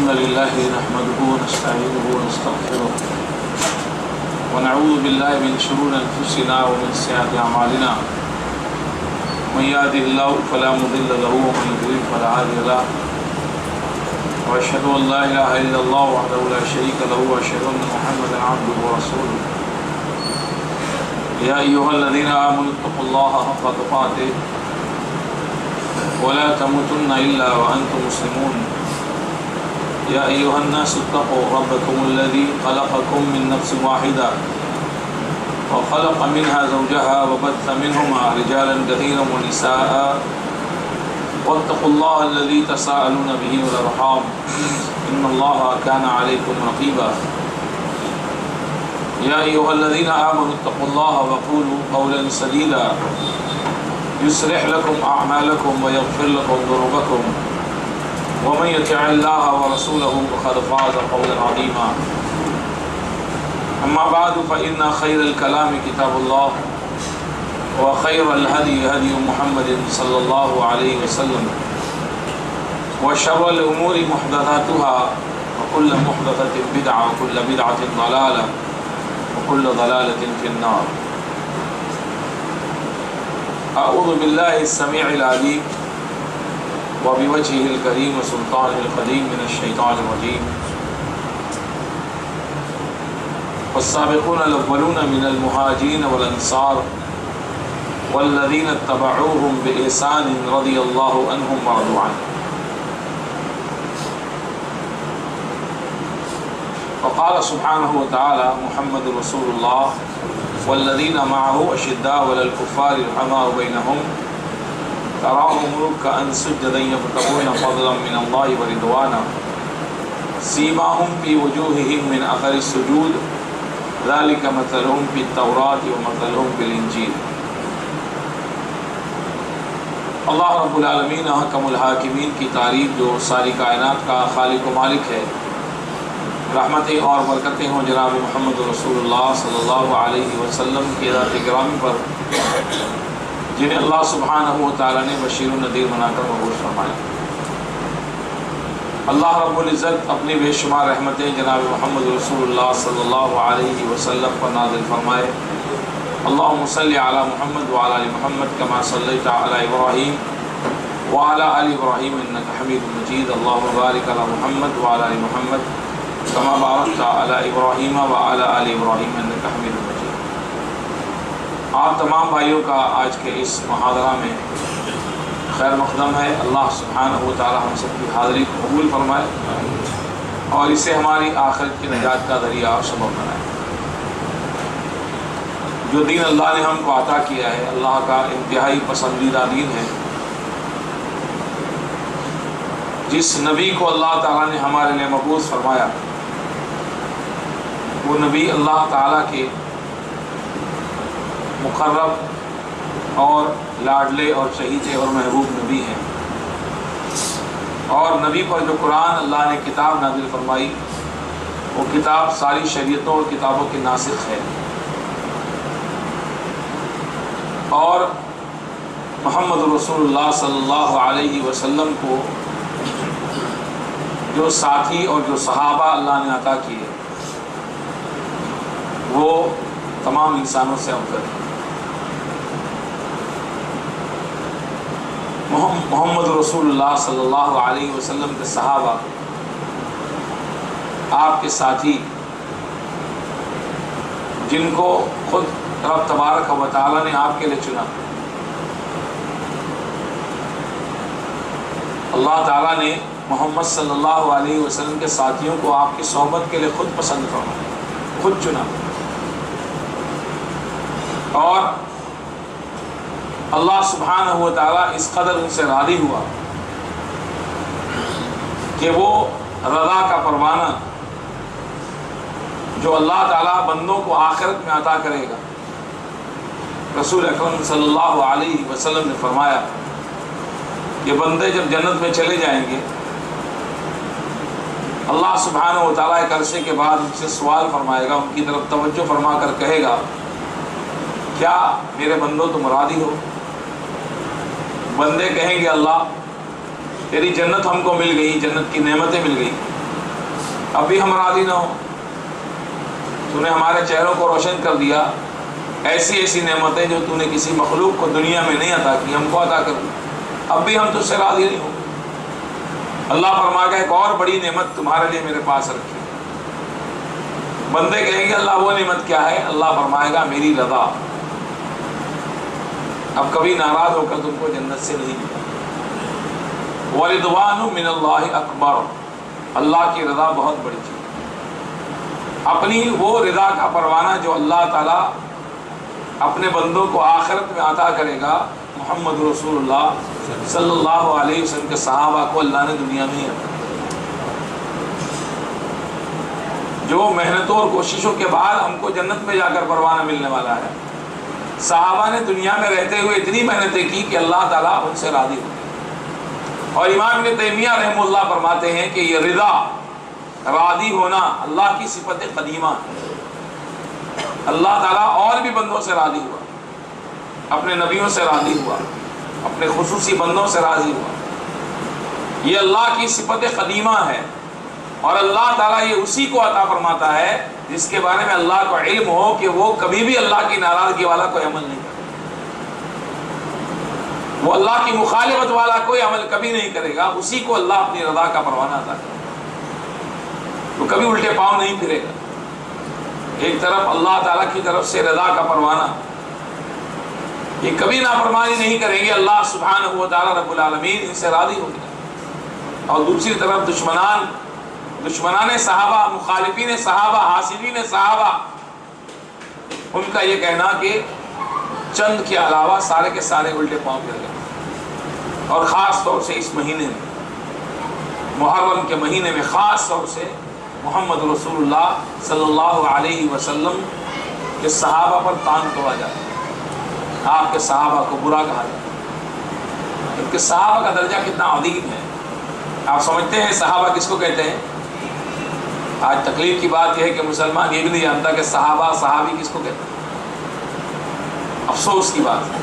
الحمد لله نحمده ونستعينه ونستغفره ونعوذ بالله من شرور أنفسنا ومن سيئات أعمالنا من يهده الله فلا مضل له ومن يضلل فلا هادي له وأشهد أن لا إله إلا الله وحده لا شريك له وأشهد أن محمدا عبده ورسوله يا أيها الذين آمنوا اتقوا الله حق تقاته ولا تموتن إلا وأنتم مسلمون يا أيها الناس اتقوا ربكم الذي خلقكم من نفس واحدة وخلق منها زوجها وبث منهما رجالا كثيرا ونساء واتقوا الله الذي تساءلون به والأرحام إن الله كان عليكم رقيبا يا أيها الذين آمنوا اتقوا الله وقولوا قولا سديدا يصلح لكم أعمالكم ويغفر لكم ذنوبكم ومن يطع الله ورسوله فقد فاز فوزا عظيما أما بعد فإن خير الكلام كتاب الله وخير الهدي هدي محمد صلى الله عليه وسلم وشر الأمور محدثاتها وكل محدثة بدعة وكل بدعة ضلالة وكل ضلالة في النار. أعوذ بالله السميع العليم وبوجهه الكريم وسلطانه القديم من الشيطان الرجيم. والسابقون الأولون من المهاجرين والأنصار والذين اتبعوهم بإحسان رضي الله عنهم ورضوا عنه. وقال سبحانه وتعالى محمد رسول الله والذين معه أشداء على الكفار رحماء بينهم تراهم ركعا سجدا يبتغون فضلا من الله ورضوانا سيماهم في وجوههم من أثر السجود ذلك مثلهم في التوراة ومثلهم في الإنجيل. اللہ رب العالمین حکم الحاکمین کی تعریف جو ساری کائنات کا خالق و مالک ہے، رحمتیں اور برکتیں ہوں جناب محمد رسول اللہ صلی اللہ علیہ وسلم کی ذات گرامی پر، جنہیں اللہ سبحانہ و تعالیٰ نے بشیر و نذیر بنا کر مبعوث فرمایا۔ اللہ رب العزت اپنی بے شمار رحمتیں جناب محمد رسول اللہ صلی اللہ علیہ وسلم پر نازل فرمائے۔ اللہم صلی علی محمد وعلی آل محمد کما صلیت علی ابراہیم وعلی آل ابراہیم انک حمید مجید۔ اللہم بارک علی محمد وعلی آل محمد کما بارکت علی ابراہیم وعلی آل ابراہیم انک حمید مجید۔ آپ تمام بھائیوں کا آج کے اس محاضرہ میں خیر مقدم ہے۔ اللہ سبحانہ و تعالی ہم سب کی حاضری کو قبول فرمائے اور اسے ہماری آخرت کی نجات کا ذریعہ اور سبب بنائے۔ جو دین اللہ نے ہم کو عطا کیا ہے، اللہ کا انتہائی پسندیدہ دین ہے۔ جس نبی کو اللہ تعالیٰ نے ہمارے لیے مبعوث فرمایا، وہ نبی اللہ تعالیٰ کے مقرب اور لاڈلے اور چہیتے اور محبوب نبی ہیں، اور نبی پر جو قرآن اللہ نے کتاب نازل فرمائی، وہ کتاب ساری شریعتوں اور کتابوں کی ناسخ ہے۔ اور محمد رسول اللہ صلی اللہ علیہ وسلم کو جو ساتھی اور جو صحابہ اللہ نے عطا کیے، وہ تمام انسانوں سے افضل ہیں۔ محمد رسول اللہ صلی اللہ علیہ وسلم کے صحابہ، آپ کے ساتھی، جن کو خود رب تبارک و تعالیٰ نے آپ کے لیے چنا، اللہ تعالیٰ نے محمد صلی اللہ علیہ وسلم کے ساتھیوں کو آپ کی صحبت کے لیے خود پسند فرمایا، خود چنا، اور اللہ سبحانہ و تعالیٰ اس قدر ان سے راضی ہوا کہ وہ رضا کا پروانہ جو اللہ تعالیٰ بندوں کو آخرت میں عطا کرے گا، رسول اکرم صلی اللہ علیہ وسلم نے فرمایا کہ بندے جب جنت میں چلے جائیں گے، اللہ سبحانہ و تعالیٰ ایک عرصے کے بعد ان سے سوال فرمائے گا، ان کی طرف توجہ فرما کر کہے گا، کیا میرے بندوں تم راضی ہو؟ بندے کہیں گے اللہ تیری جنت ہم کو مل گئی، جنت کی نعمتیں مل گئی، اب بھی ہم راضی نہ ہوں؟ تو نے ہمارے چہروں کو روشن کر دیا، ایسی ایسی نعمتیں جو تو نے کسی مخلوق کو دنیا میں نہیں عطا کی ہم کو عطا کر دی، اب بھی ہم تجھ سے راضی نہیں ہوں۔ اللہ فرمائے گا ایک اور بڑی نعمت تمہارے لیے میرے پاس رکھی۔ بندے کہیں گے اللہ وہ نعمت کیا ہے؟ اللہ فرمائے گا میری رضا۔ اب کبھی ناراض ہو کر تم کو جنت سے نہیں ملا۔ وَرِضْوَانٌ مِّنَ اللَّهِ أَكْبَرُ، اللہ کی رضا بہت بڑی چیز ہے۔ اپنی وہ رضا کا پروانہ جو اللہ تعالیٰ اپنے بندوں کو آخرت میں عطا کرے گا، محمد رسول اللہ صلی اللہ علیہ وسلم کے صحابہ کو اللہ نے دنیا میں عطا، جو محنتوں اور کوششوں کے بعد ہم کو جنت میں جا کر پروانہ ملنے والا ہے۔ صحابہ نے دنیا میں رہتے ہوئے اتنی محنتیں کی کہ اللہ تعالیٰ ان سے راضی ہو گئے۔ اور امام ابن تیمیہ رحمہ اللہ فرماتے ہیں کہ یہ رضا، راضی ہونا اللہ کی صفت قدیمہ ہے۔ اللہ تعالیٰ اور بھی بندوں سے راضی ہوا، اپنے نبیوں سے راضی ہوا، اپنے خصوصی بندوں سے راضی ہوا۔ یہ اللہ کی صفت قدیمہ ہے، اور اللہ تعالیٰ یہ اسی کو عطا فرماتا ہے جس کے بارے میں اللہ کو علم ہو کہ وہ کبھی بھی اللہ کی ناراضگی والا کوئی عمل نہیں کرے، وہ اللہ کی مخالفت والا کوئی عمل کبھی نہیں کرے گا، اسی کو اللہ اپنی رضا کا پروانہ عطا کرے گا، تو کبھی الٹے پاؤں نہیں پھرے گا۔ ایک طرف اللہ تعالیٰ کی طرف سے رضا کا پروانہ، یہ کبھی نافرمانی نہیں کریں گے، اللہ سبحانہ و تعالیٰ رب العالمین ان سے راضی ہو گیا۔ اور دوسری طرف دشمنان صحابہ، مخالفین صحابہ، حاسدین صحابہ، ان کا یہ کہنا کہ چند کے علاوہ سارے کے سارے الٹے پاؤں پھر گئے۔ اور خاص طور سے اس مہینے میں، محرم کے مہینے میں خاص طور سے محمد رسول اللہ صلی اللہ علیہ وسلم کے صحابہ پر تان توڑا جاتا ہے، آپ کے صحابہ کو برا کہا جاتا ہے، کیونکہ صحابہ کا درجہ کتنا عظیم ہے۔ آپ سمجھتے ہیں صحابہ کس کو کہتے ہیں؟ آج تکلیف کی بات یہ ہے کہ مسلمان یہ بھی نہیں جانتا کہ صحابہ، صحابی کس کو کہتے ہیں۔ افسوس کی بات ہے،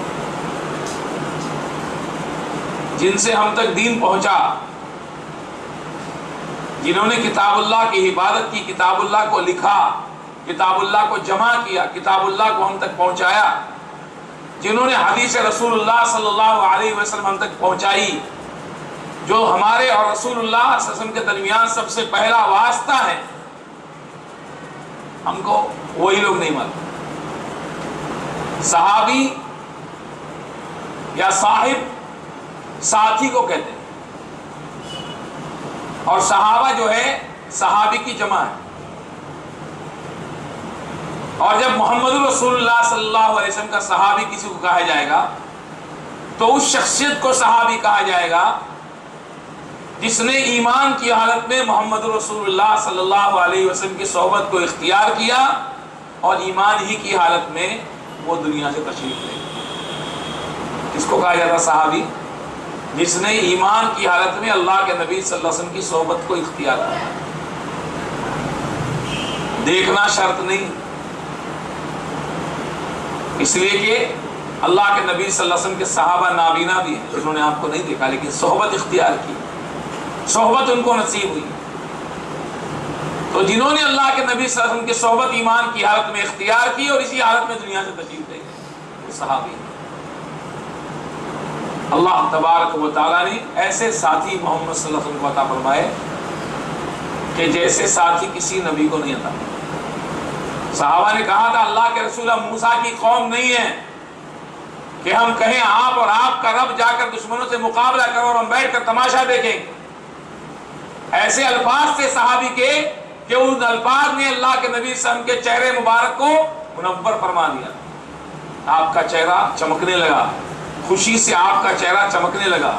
جن سے ہم تک دین پہنچا، جنہوں نے کتاب اللہ کی عبادت کی، کتاب اللہ کو لکھا، کتاب اللہ کو جمع کیا، کتاب اللہ کو ہم تک پہنچایا، جنہوں نے حدیث رسول اللہ صلی اللہ علیہ وسلم ہم تک پہنچائی، جو ہمارے اور رسول اللہ صلی اللہ علیہ وسلم کے درمیان سب سے پہلا واسطہ ہے، ہم کو وہی لوگ نہیں مانتے۔ صحابی یا صاحب ساتھی کو کہتے ہیں، اور صحابہ جو ہے صحابی کی جمع ہے۔ اور جب محمد رسول اللہ صلی اللہ علیہ وسلم کا صحابی کسی کو کہا جائے گا تو اس شخصیت کو صحابی کہا جائے گا جس نے ایمان کی حالت میں محمد رسول اللہ صلی اللہ علیہ وسلم کی صحبت کو اختیار کیا، اور ایمان ہی کی حالت میں وہ دنیا سے تشریف لے گئے۔ کس کو کہا جاتا صحابی؟ جس نے ایمان کی حالت میں اللہ کے نبی صلی اللہ علیہ وسلم کی صحبت کو اختیار کیا۔ دیکھنا شرط نہیں، اس لیے کہ اللہ کے نبی صلی اللہ علیہ وسلم کے صحابہ نابینا بھی ہیں، جنہوں نے آپ کو نہیں دیکھا لیکن صحبت اختیار کی، صحبت ان کو نصیب ہوئی۔ تو جنہوں نے اللہ کے نبی صلی اللہ علیہ وسلم کی صحبت ایمان کی حالت میں اختیار کی اور اسی حالت میں دنیا سے تشریف لے گئے، وہ صحابی ہیں۔ اللہ تبارک و تعالیٰ نے ایسے ساتھی محمد صلی اللہ علیہ وسلم کو عطا فرمائے کہ جیسے ساتھی کسی نبی کو نہیں عطا۔ صحابہ نے کہا تھا اللہ کے رسول موسیٰ کی قوم نہیں ہے کہ ہم کہیں آپ اور آپ کا رب جا کر دشمنوں سے مقابلہ کرو اور ہم بیٹھ کر تماشا دیکھیں۔ ایسے الفاظ تھے صحابی کے کہ ان الفاظ نے اللہ کے نبی صلی اللہ علیہ وسلم کے چہرے مبارک کو منور فرما دیا۔ آپ کا چہرہ چمکنے لگا، خوشی سے آپ کا چہرہ چمکنے لگا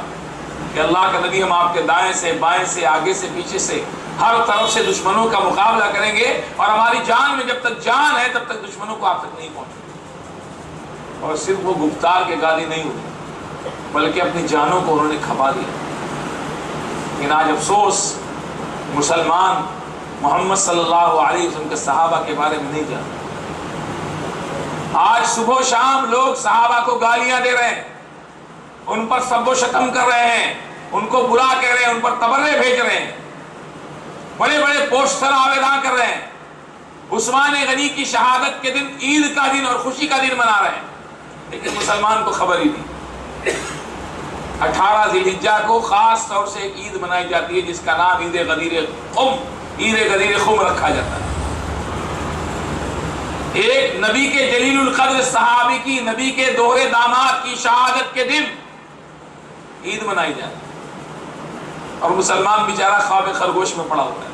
کہ اللہ کے نبی ہم آپ کے دائیں سے بائیں سے آگے سے پیچھے سے ہر طرف سے دشمنوں کا مقابلہ کریں گے، اور ہماری جان میں جب تک جان ہے تب تک دشمنوں کو آپ تک نہیں پہنچے۔ اور صرف وہ گفتار کے گالی نہیں ہوئی بلکہ اپنی جانوں کو انہوں نے کھپا دیا۔ لیکن آج افسوس، مسلمان محمد صلی اللہ علیہ وسلم کے صحابہ کے بارے میں نہیں جانتے۔ آج صبح و شام لوگ صحابہ کو گالیاں دے رہے ہیں، ان پر سب و شتم کر رہے ہیں، ان کو برا کہہ رہے ہیں، ان پر تبرے بھیج رہے ہیں۔ بڑے بڑے پوسٹر آویدان کر رہے ہیں، عثمان غنی کی شہادت کے دن عید کا دن اور خوشی کا دن منا رہے ہیں، لیکن مسلمان کو خبر ہی نہیں۔ 18 ذی الحجہ کو خاص طور سے ایک عید منائی جاتی ہے جس کا نام عید غدیر خم رکھا جاتا ہے۔ ایک نبی کے جلیل القدر صحابی کی، نبی کے دوہرے داماد کی شہادت کے دن عید منائی جاتی ہے، اور مسلمان بیچارہ خواب خرگوش میں پڑا ہوا ہے۔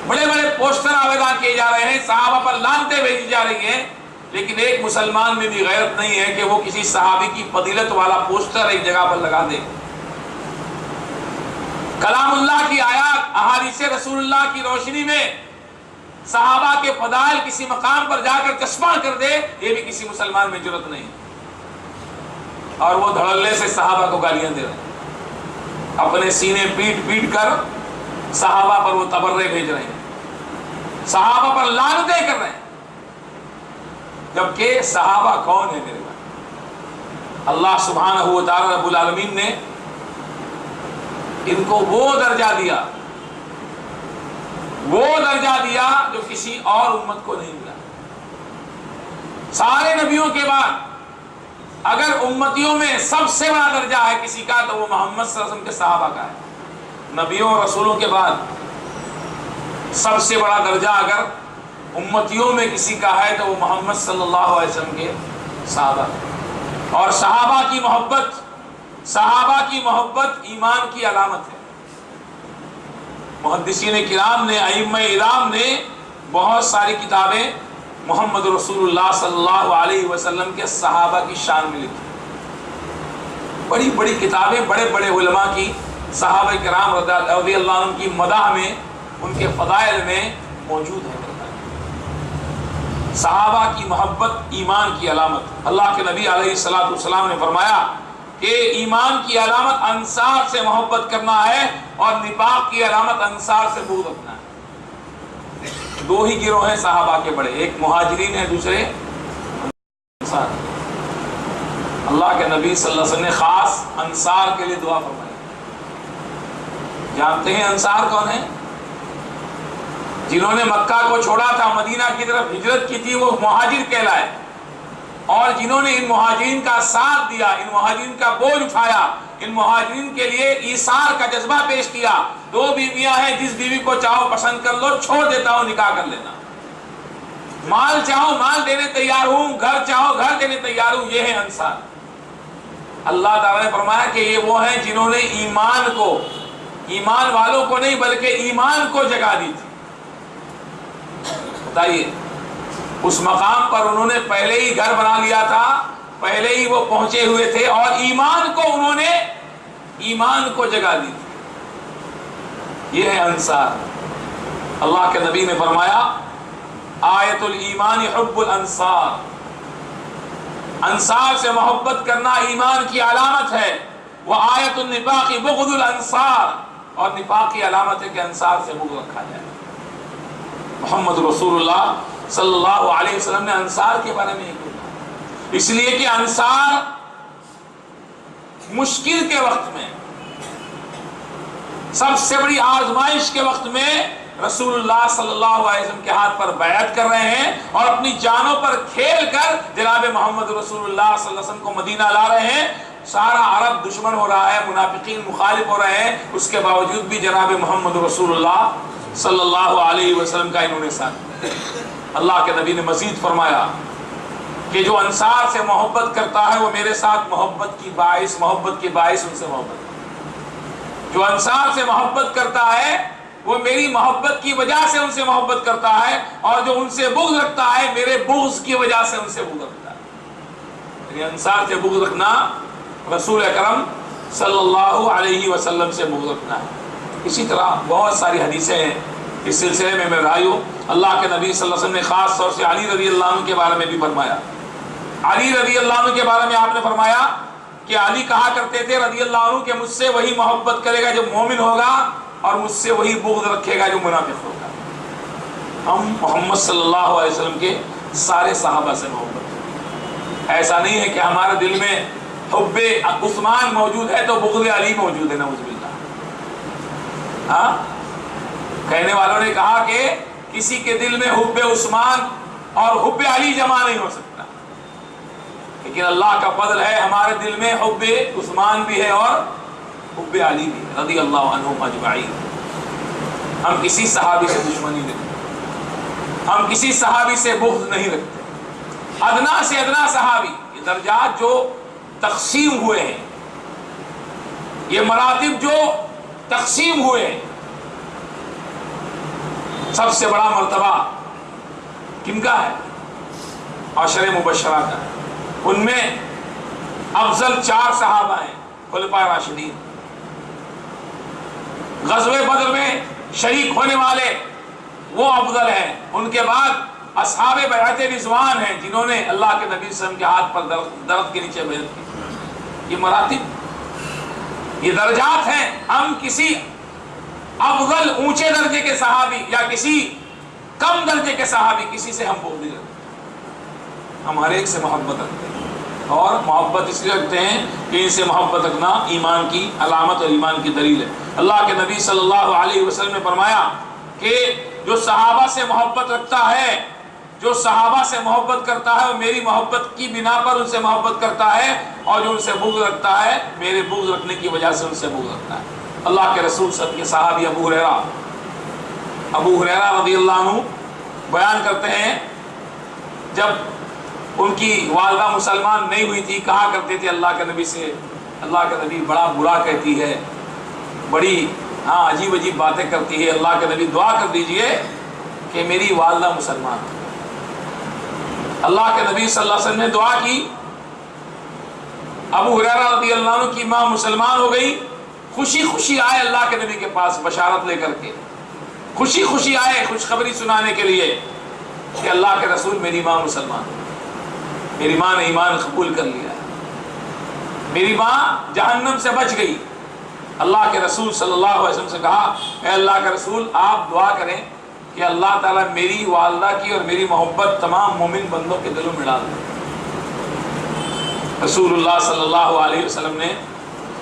بڑے بڑے پوسٹر آویدان کیے جا رہے ہیں، صحابہ پر لعنتیں بھیجی جا رہی ہیں، لیکن ایک مسلمان میں بھی غیرت نہیں ہے کہ وہ کسی صحابی کی فضیلت والا پوسٹر ایک جگہ پر لگا دے۔ کلام اللہ کی آیات، احادیث رسول اللہ کی روشنی میں صحابہ کے فضائل کسی مقام پر جا کر چشمہ کر دے، یہ بھی کسی مسلمان میں جرأت نہیں، اور وہ دھڑلے سے صحابہ کو گالیاں دے رہے ہیں، اپنے سینے پیٹ پیٹ کر صحابہ پر وہ تبرے بھیج رہے ہیں، صحابہ پر لعنتیں کر رہے ہیں، جبکہ صحابہ کون ہے میرے بھائی؟ اللہ سبحانہ و تعالی رب العالمین نے ان کو وہ درجہ دیا جو کسی اور امت کو نہیں ملا۔ سارے نبیوں کے بعد اگر امتیوں میں سب سے بڑا درجہ ہے کسی کا تو وہ محمد صلی اللہ علیہ وسلم کے صحابہ کا ہے۔ نبیوں اور رسولوں کے بعد سب سے بڑا درجہ اگر امتیوں میں کسی کا ہے تو وہ محمد صلی اللہ علیہ وسلم کے صحابہ، اور صحابہ کی محبت ایمان کی علامت ہے۔ محدثین کرام نے، ائمہ اعلام نے بہت ساری کتابیں محمد رسول اللہ صلی اللہ علیہ وسلم کے صحابہ کی شان میں لکھی، بڑی بڑی کتابیں بڑے بڑے علماء کی صحابہ کرام رضی اللہ عنہ کی مدح میں، ان کے فضائل میں موجود ہے۔ صحابہ کی محبت ایمان کی علامت۔ اللہ کے نبی علیہ الصلوۃ والسلام نے فرمایا کہ ایمان کی علامت انصار سے محبت کرنا ہے اور نفاق کی علامت انصار سے بغض رکھنا ہے۔ دو ہی گروہ ہیں صحابہ کے بڑے، ایک مہاجرین ہے، دوسرے انصار۔ اللہ کے نبی صلی اللہ علیہ وسلم نے خاص انصار کے لیے دعا فرمائی۔ جانتے ہیں انصار کون ہیں؟ جنہوں نے مکہ کو چھوڑا تھا، مدینہ کی طرف ہجرت کی تھی، وہ مہاجر کہلائے، اور جنہوں نے ان مہاجرین کا ساتھ دیا، ان مہاجرین کا بوجھ اٹھایا، ان مہاجرین کے لیے ایثار کا جذبہ پیش کیا۔ دو بیویاں ہیں، جس بیوی کو چاہو پسند کر لو، چھوڑ دیتا ہوں، نکاح کر لینا۔ مال چاہو مال دینے تیار ہوں، گھر چاہو گھر دینے تیار ہوں، یہ ہے انصار۔ اللہ تعالیٰ نے فرمایا کہ یہ وہ ہیں جنہوں نے ایمان والوں کو نہیں بلکہ ایمان کو جگہ دی تھی۔ بتائیے، اس مقام پر انہوں نے پہلے ہی گھر بنا لیا تھا، پہلے ہی وہ پہنچے ہوئے تھے، اور ایمان کو انہوں نے ایمان کو جگہ دی تھی۔ یہ ہے انصار۔ اللہ کے نبی نے فرمایا آیت الایمان حب الانصار، انصار سے محبت کرنا ایمان کی علامت ہے۔ وہ آیت النفاق بغض الانصار، اور نفاق کی علامت ہے کہ انصار سے بغض رکھا جائے۔ محمد رسول اللہ صلی اللہ علیہ وسلم نے انصار کے بارے میں کہا، اس لیے کہ انصار مشکل کے وقت میں، سب سے بڑی آزمائش کے وقت میں رسول اللہ صلی اللہ علیہ وسلم کے ہاتھ پر بیعت کر رہے ہیں، اور اپنی جانوں پر کھیل کر جناب محمد رسول اللہ صلی اللہ علیہ وسلم کو مدینہ لا رہے ہیں۔ سارا عرب دشمن ہو رہا ہے، منافقین مخالف ہو رہے ہیں، اس کے باوجود بھی جناب محمد رسول اللہ صلی اللہ علیہ وسلم کا انہوں نے ساتھ دیا۔ اللہ کے نبی نے مزید فرمایا کہ جو انصار سے محبت کرتا ہے وہ میرے ساتھ محبت کی باعث ان سے محبت ہے۔ جو انصار سے محبت کرتا ہے وہ میری محبت کی وجہ سے ان سے محبت کرتا ہے، اور جو ان سے بغض رکھتا ہے میرے بغض کی وجہ سے ان سے بغض رکھتا ہے۔ یعنی انصار سے بغض رکھنا رسول اکرم صلی اللہ علیہ وسلم سے بغض رکھنا ہے۔ اسی طرح بہت ساری حدیثیں ہیں اس سلسلے میں میرے بھائیو۔ اللہ کے نبی صلی اللہ علیہ وسلم نے خاص طور سے علی رضی اللہ عنہ کے بارے میں بھی فرمایا۔ علی رضی اللہ عنہ کے بارے میں آپ نے فرمایا کہ علی کہا کرتے تھے رضی اللہ عنہ کہ مجھ سے وہی محبت کرے گا جو مومن ہوگا، اور مجھ سے وہی بغض رکھے گا جو منافق ہوگا۔ ہم محمد صلی اللہ علیہ وسلم کے سارے صحابہ سے محبت، ایسا نہیں ہے کہ ہمارے دل میں حب عثمان موجود ہے تو بغض علی موجود ہے، نعوذ باللہ۔ ہاں، کہنے والوں نے کہا کہ کسی کے دل میں حب عثمان اور حب علی جمع نہیں ہو سکتا، لیکن اللہ کا فضل ہے ہمارے دل میں حب عثمان بھی ہے اور حب علی بھی ہے رضی اللہ عنہم اجمعین۔ ہم کسی صحابی سے دشمنی نہیں رکھتے، ہم کسی صحابی سے بغض نہیں رکھتے۔ ادنا سے ادنا صحابی، یہ درجات جو تقسیم ہوئے ہیں، یہ مراتب جو تقسیم ہوئے ہیں، سب سے بڑا مرتبہ کن کا ہے؟ عشر مبشرہ کا ہے۔ ان میں افضل 4 صحابہ ہیں خلفائے راشدین، غزوہ بدر میں شریک ہونے والے وہ افضل ہیں۔ ان کے بعد اصحاب بیعت رضوان ہیں جنہوں نے اللہ کے نبی صلی اللہ علیہ وسلم کے ہاتھ پر درخت کے نیچے بیعت کی۔ یہ مراتب، یہ درجات ہیں۔ ہم کسی افضل اونچے درجے کے صحابی یا کسی کم درجے کے صحابی کسی سے ہم بغض نہیں رکھتے، ہم ہر ایک سے محبت رکھتے ہیں، اور محبت اس لیے رکھتے ہیں کہ ان سے محبت رکھنا ایمان کی علامت اور ایمان کی دلیل ہے۔ اللہ کے نبی صلی اللہ علیہ وسلم نے فرمایا کہ جو صحابہ سے محبت رکھتا ہے، جو صحابہ سے محبت کرتا ہے وہ میری محبت کی بنا پر ان سے محبت کرتا ہے، اور جو ان سے بغض رکھتا ہے میرے بغض رکھنے کی وجہ سے ان سے بغض رکھتا ہے۔ اللہ کے رسول صلی اللہ علیہ وسلم کے صحابی ابو ہریرہ رضی اللہ عنہ بیان کرتے ہیں، جب ان کی والدہ مسلمان نہیں ہوئی تھی کہا کرتے تھے اللہ کے نبی سے، اللہ کے نبی بڑا برا کہتی ہے، بڑی عجیب عجیب باتیں کرتی ہے، اللہ کے نبی دعا کر دیجئے کہ میری والدہ مسلمان ہو۔ اللہ کے نبی صلی اللہ علیہ وسلم نے دعا کی، ابو ہریرہ رضی اللہ عنہ کی ماں مسلمان ہو گئی، خوشی خوشی آئے اللہ کے نبی کے پاس بشارت لے کر کے، خوشی خوشی آئے خوشخبری سنانے کے لیے کہ اللہ کے رسول میری ماں مسلمان، میری ماں نے ایمان قبول کر لیا، میری ماں جہنم سے بچ گئی۔ اللہ کے رسول صلی اللہ علیہ وسلم سے کہا، اے اللہ کے رسول آپ دعا کریں کہ اللہ تعالیٰ میری والدہ کی اور میری محبت تمام مومن بندوں کے دلوں میں ڈال دے۔ رسول اللہ صلی اللہ علیہ وسلم نے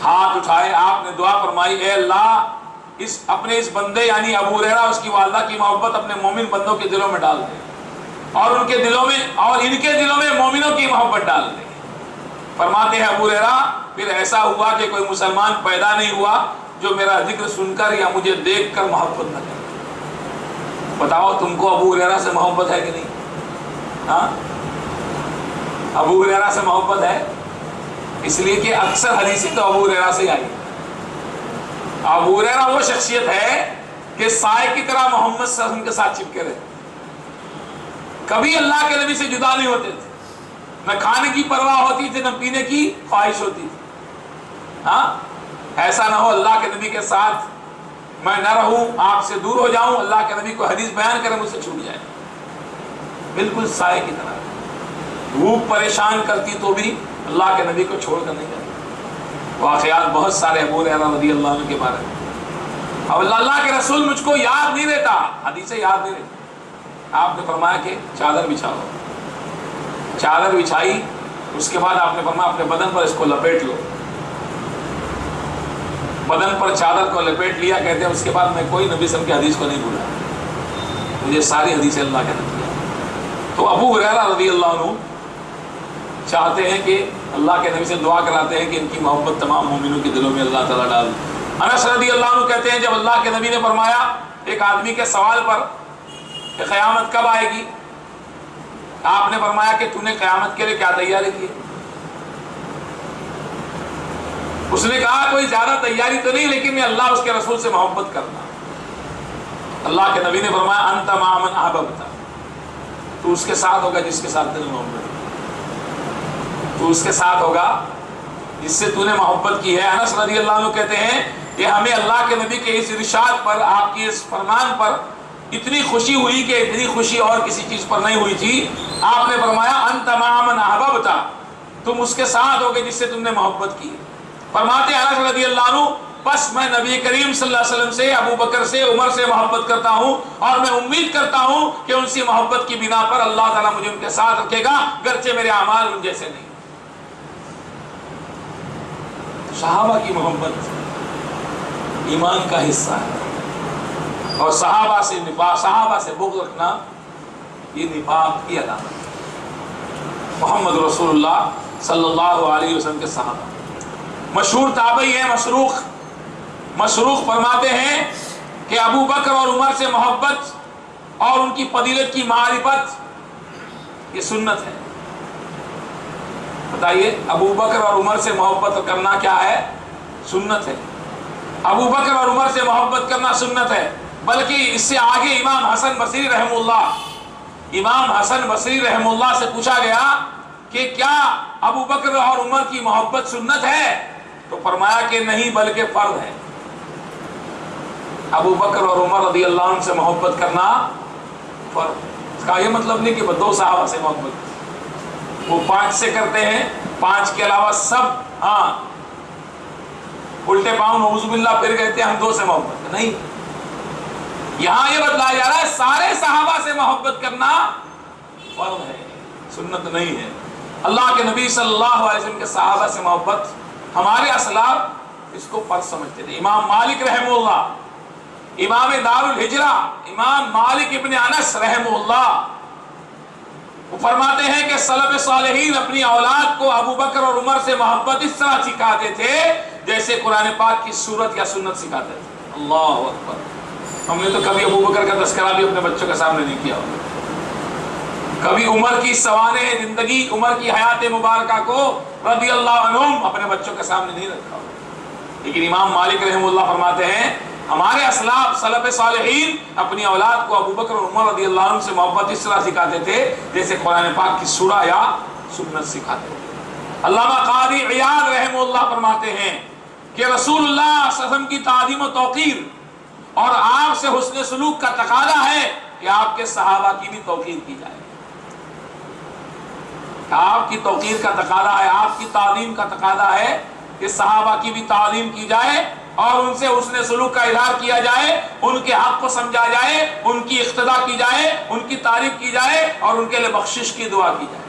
ہاتھ اٹھائے، آپ نے دعا فرمائی، اے اللہ اپنے اس بندے یعنی ابو ہریرہ اس کی والدہ کی محبت اپنے مومن بندوں کے دلوں میں ڈال دے، اور ان کے دلوں میں اور ان کے دلوں میں مومنوں کی محبت ڈال دے۔ فرماتے ہیں ابو ہریرہ پھر ایسا ہوا کہ کوئی مسلمان پیدا نہیں ہوا جو میرا ذکر سن کر یا مجھے دیکھ کر محبت نہ کرے۔ بتاؤ تم کو ابو ہریرہ سے محبت ہے کہ نہیں؟ ہاں، ابو ہریرہ سے محبت ہے، اس لیے کہ اکثر حدیثیں تو ابو ہریرہ سے آئی۔ ابو ہریرہ وہ شخصیت ہے کہ سائے کی طرح محمد صلی اللہ علیہ وسلم کے ساتھ چپکے رہے، کبھی اللہ کے نبی سے جدا نہیں ہوتے تھے، نہ کھانے کی پرواہ ہوتی تھی نہ پینے کی خواہش ہوتی تھی۔ ہاں، ایسا نہ ہو اللہ کے نبی کے ساتھ میں نہ رہوں، آپ سے دور ہو جاؤں، اللہ کے نبی کو حدیث بیان کرے مجھ سے چھوٹ جائے، بالکل سائے کی طرح۔ دھوپ پریشان کرتی تو بھی اللہ کے نبی کو چھوڑ کر نہیں جاتی۔ واقعات بہت سارے ابو ہریرہ رضی اللہ عنہ کے بارے میں۔ اب اللہ کے رسول مجھ کو یاد نہیں رہتا، حدیثیں یاد نہیں رہتی، آپ نے فرمایا کہ چادر بچھاؤ، چادر بچھائی، اس کے بعد آپ نے فرمایا اپنے بدن پر اس کو لپیٹ لو، بدن پر چادر کو لپیٹ لیا، کہتے ہیں اس کے بعد میں کوئی نبی صلی اللہ علیہ وسلم کی حدیث کو نہیں بھولا، مجھے ساری حدیثیں اللہ کے نبی۔ تو ابو ہریرہ رضی اللہ عنہ چاہتے ہیں کہ اللہ کے نبی سے دعا کراتے ہیں کہ ان کی محبت تمام مومنوں کے دلوں میں اللہ تعالیٰ ڈال دے۔ انس رضی اللہ عنہ کہتے ہیں جب اللہ کے نبی نے فرمایا ایک آدمی کے سوال پر کہ قیامت کب آئے گی، آپ نے فرمایا کہ تو نے قیامت کے لیے کیا تیاری کی؟ اس نے کہا کوئی زیادہ تیاری تو نہیں، لیکن میں اللہ اس کے رسول سے محبت کرنا۔ اللہ کے نبی نے فرمایا انت مع من احببت، تو اس کے ساتھ ہوگا جس کے ساتھ تیری محبت، تو اس کے ساتھ ہوگا جس سے تو نے محبت کی ہے۔ انس رضی اللہ عنہ کہتے ہیں کہ ہمیں اللہ کے نبی کے اس ارشاد پر، آپ کی اس فرمان پر اتنی خوشی ہوئی کہ اتنی خوشی اور کسی چیز پر نہیں ہوئی تھی۔ آپ نے فرمایا انت مع من احببت، تم اس کے ساتھ ہوگے جس سے تم نے محبت کی۔ فرماتے انس رضی اللہ عنہ بس میں نبی کریم صلی اللہ علیہ وسلم سے، ابو بکر سے، عمر سے محبت کرتا ہوں، اور میں امید کرتا ہوں کہ ان سے محبت کی بنا پر اللہ تعالیٰ مجھے ان کے ساتھ رکھے گا، گرچہ میرے اعمال ان جیسے نہیں۔ صحابہ کی محبت ایمان کا حصہ ہے، اور صحابہ سے نفاق، صحابہ سے بغض رکھنا یہ نفاق کی علامت ہے۔ محمد رسول اللہ صلی اللہ علیہ وسلم کے صحابہ مشہور تابعی ہیں، مسروق فرماتے ہیں کہ ابو بکر اور عمر سے محبت اور ان کی فضیلت کی معرفت یہ سنت ہے۔ بتائیے، ابو بکر اور عمر سے محبت کرنا کیا ہے؟ سنت ہے۔ ابو بکر اور عمر سے محبت کرنا سنت ہے، بلکہ اس سے آگے امام حسن بصری رحمہ اللہ سے پوچھا گیا کہ کیا ابو بکر اور عمر کی محبت سنت ہے؟ تو فرمایا کہ نہیں بلکہ فرض ہے۔ ابو بکر اور عمر رضی اللہ عنہ سے محبت کرنا فرض۔ اس کا یہ مطلب نہیں کہ دو صحابہ سے محبت، وہ 5 سے کرتے ہیں، 5 کے علاوہ سب الٹے پاؤں نعوذ باللہ پھر کہتے ہیں ہم 2 سے محبت، نہیں۔ یہاں یہ بتلایا جا رہا ہے سارے صحابہ سے محبت کرنا فرض ہے، سنت نہیں ہے۔ اللہ کے نبی صلی اللہ علیہ وسلم کے صحابہ سے محبت ہمارے اسلاف اس کو فرض سمجھتے تھے۔ امام مالک رحمہ اللہ، امام دار الہجرہ امام مالک ابن انس رحمہ اللہ، وہ فرماتے ہیں کہ سلف صالحین اپنی اولاد کو ابو بکر اور عمر سے محبت اس طرح سکھاتے تھے جیسے قرآن پاک کی سورت یا سنت سکھاتے تھے۔ اللہ اکبر۔ ہم نے تو کبھی ابو بکر کا تذکرہ بھی اپنے بچوں کے سامنے نہیں کیا ہوگا، کبھی عمر کی سوانح زندگی، عمر کی حیات مبارکہ کو رضی اللہ عنہم اپنے بچوں کے سامنے نہیں رکھا ہوگا۔ لیکن امام مالک رحمہ اللہ فرماتے ہیں ہمارے اسلاف سلف صالحین اپنی اولاد کو ابو بکر اور عمر رضی اللہ عنہ سے محبت اس طرح سکھاتے تھے جیسے قرآن پاک کی سورہ یا سنت سکھاتے تھے۔ علامہ قاضی عیاض رحمہ اللہ فرماتے ہیں کہ رسول اللہ صلی اللہ علیہ وسلم کی تعظیم و توقیر اور آپ سے حسن سلوک کا تقاضا ہے کہ آپ کے صحابہ کی بھی توقیر کی جائے۔ آپ کی توقیر کا تقاضا ہے، آپ کی تعظیم کا تقاضا ہے کہ صحابہ کی بھی تعظیم کی جائے اور ان سے حسن سلوک کا اظہار کیا جائے، ان کے حق کو سمجھا جائے، ان کی اقتداء کی جائے، ان کی تعریف کی جائے اور ان کے لیے بخشش کی دعا کی جائے۔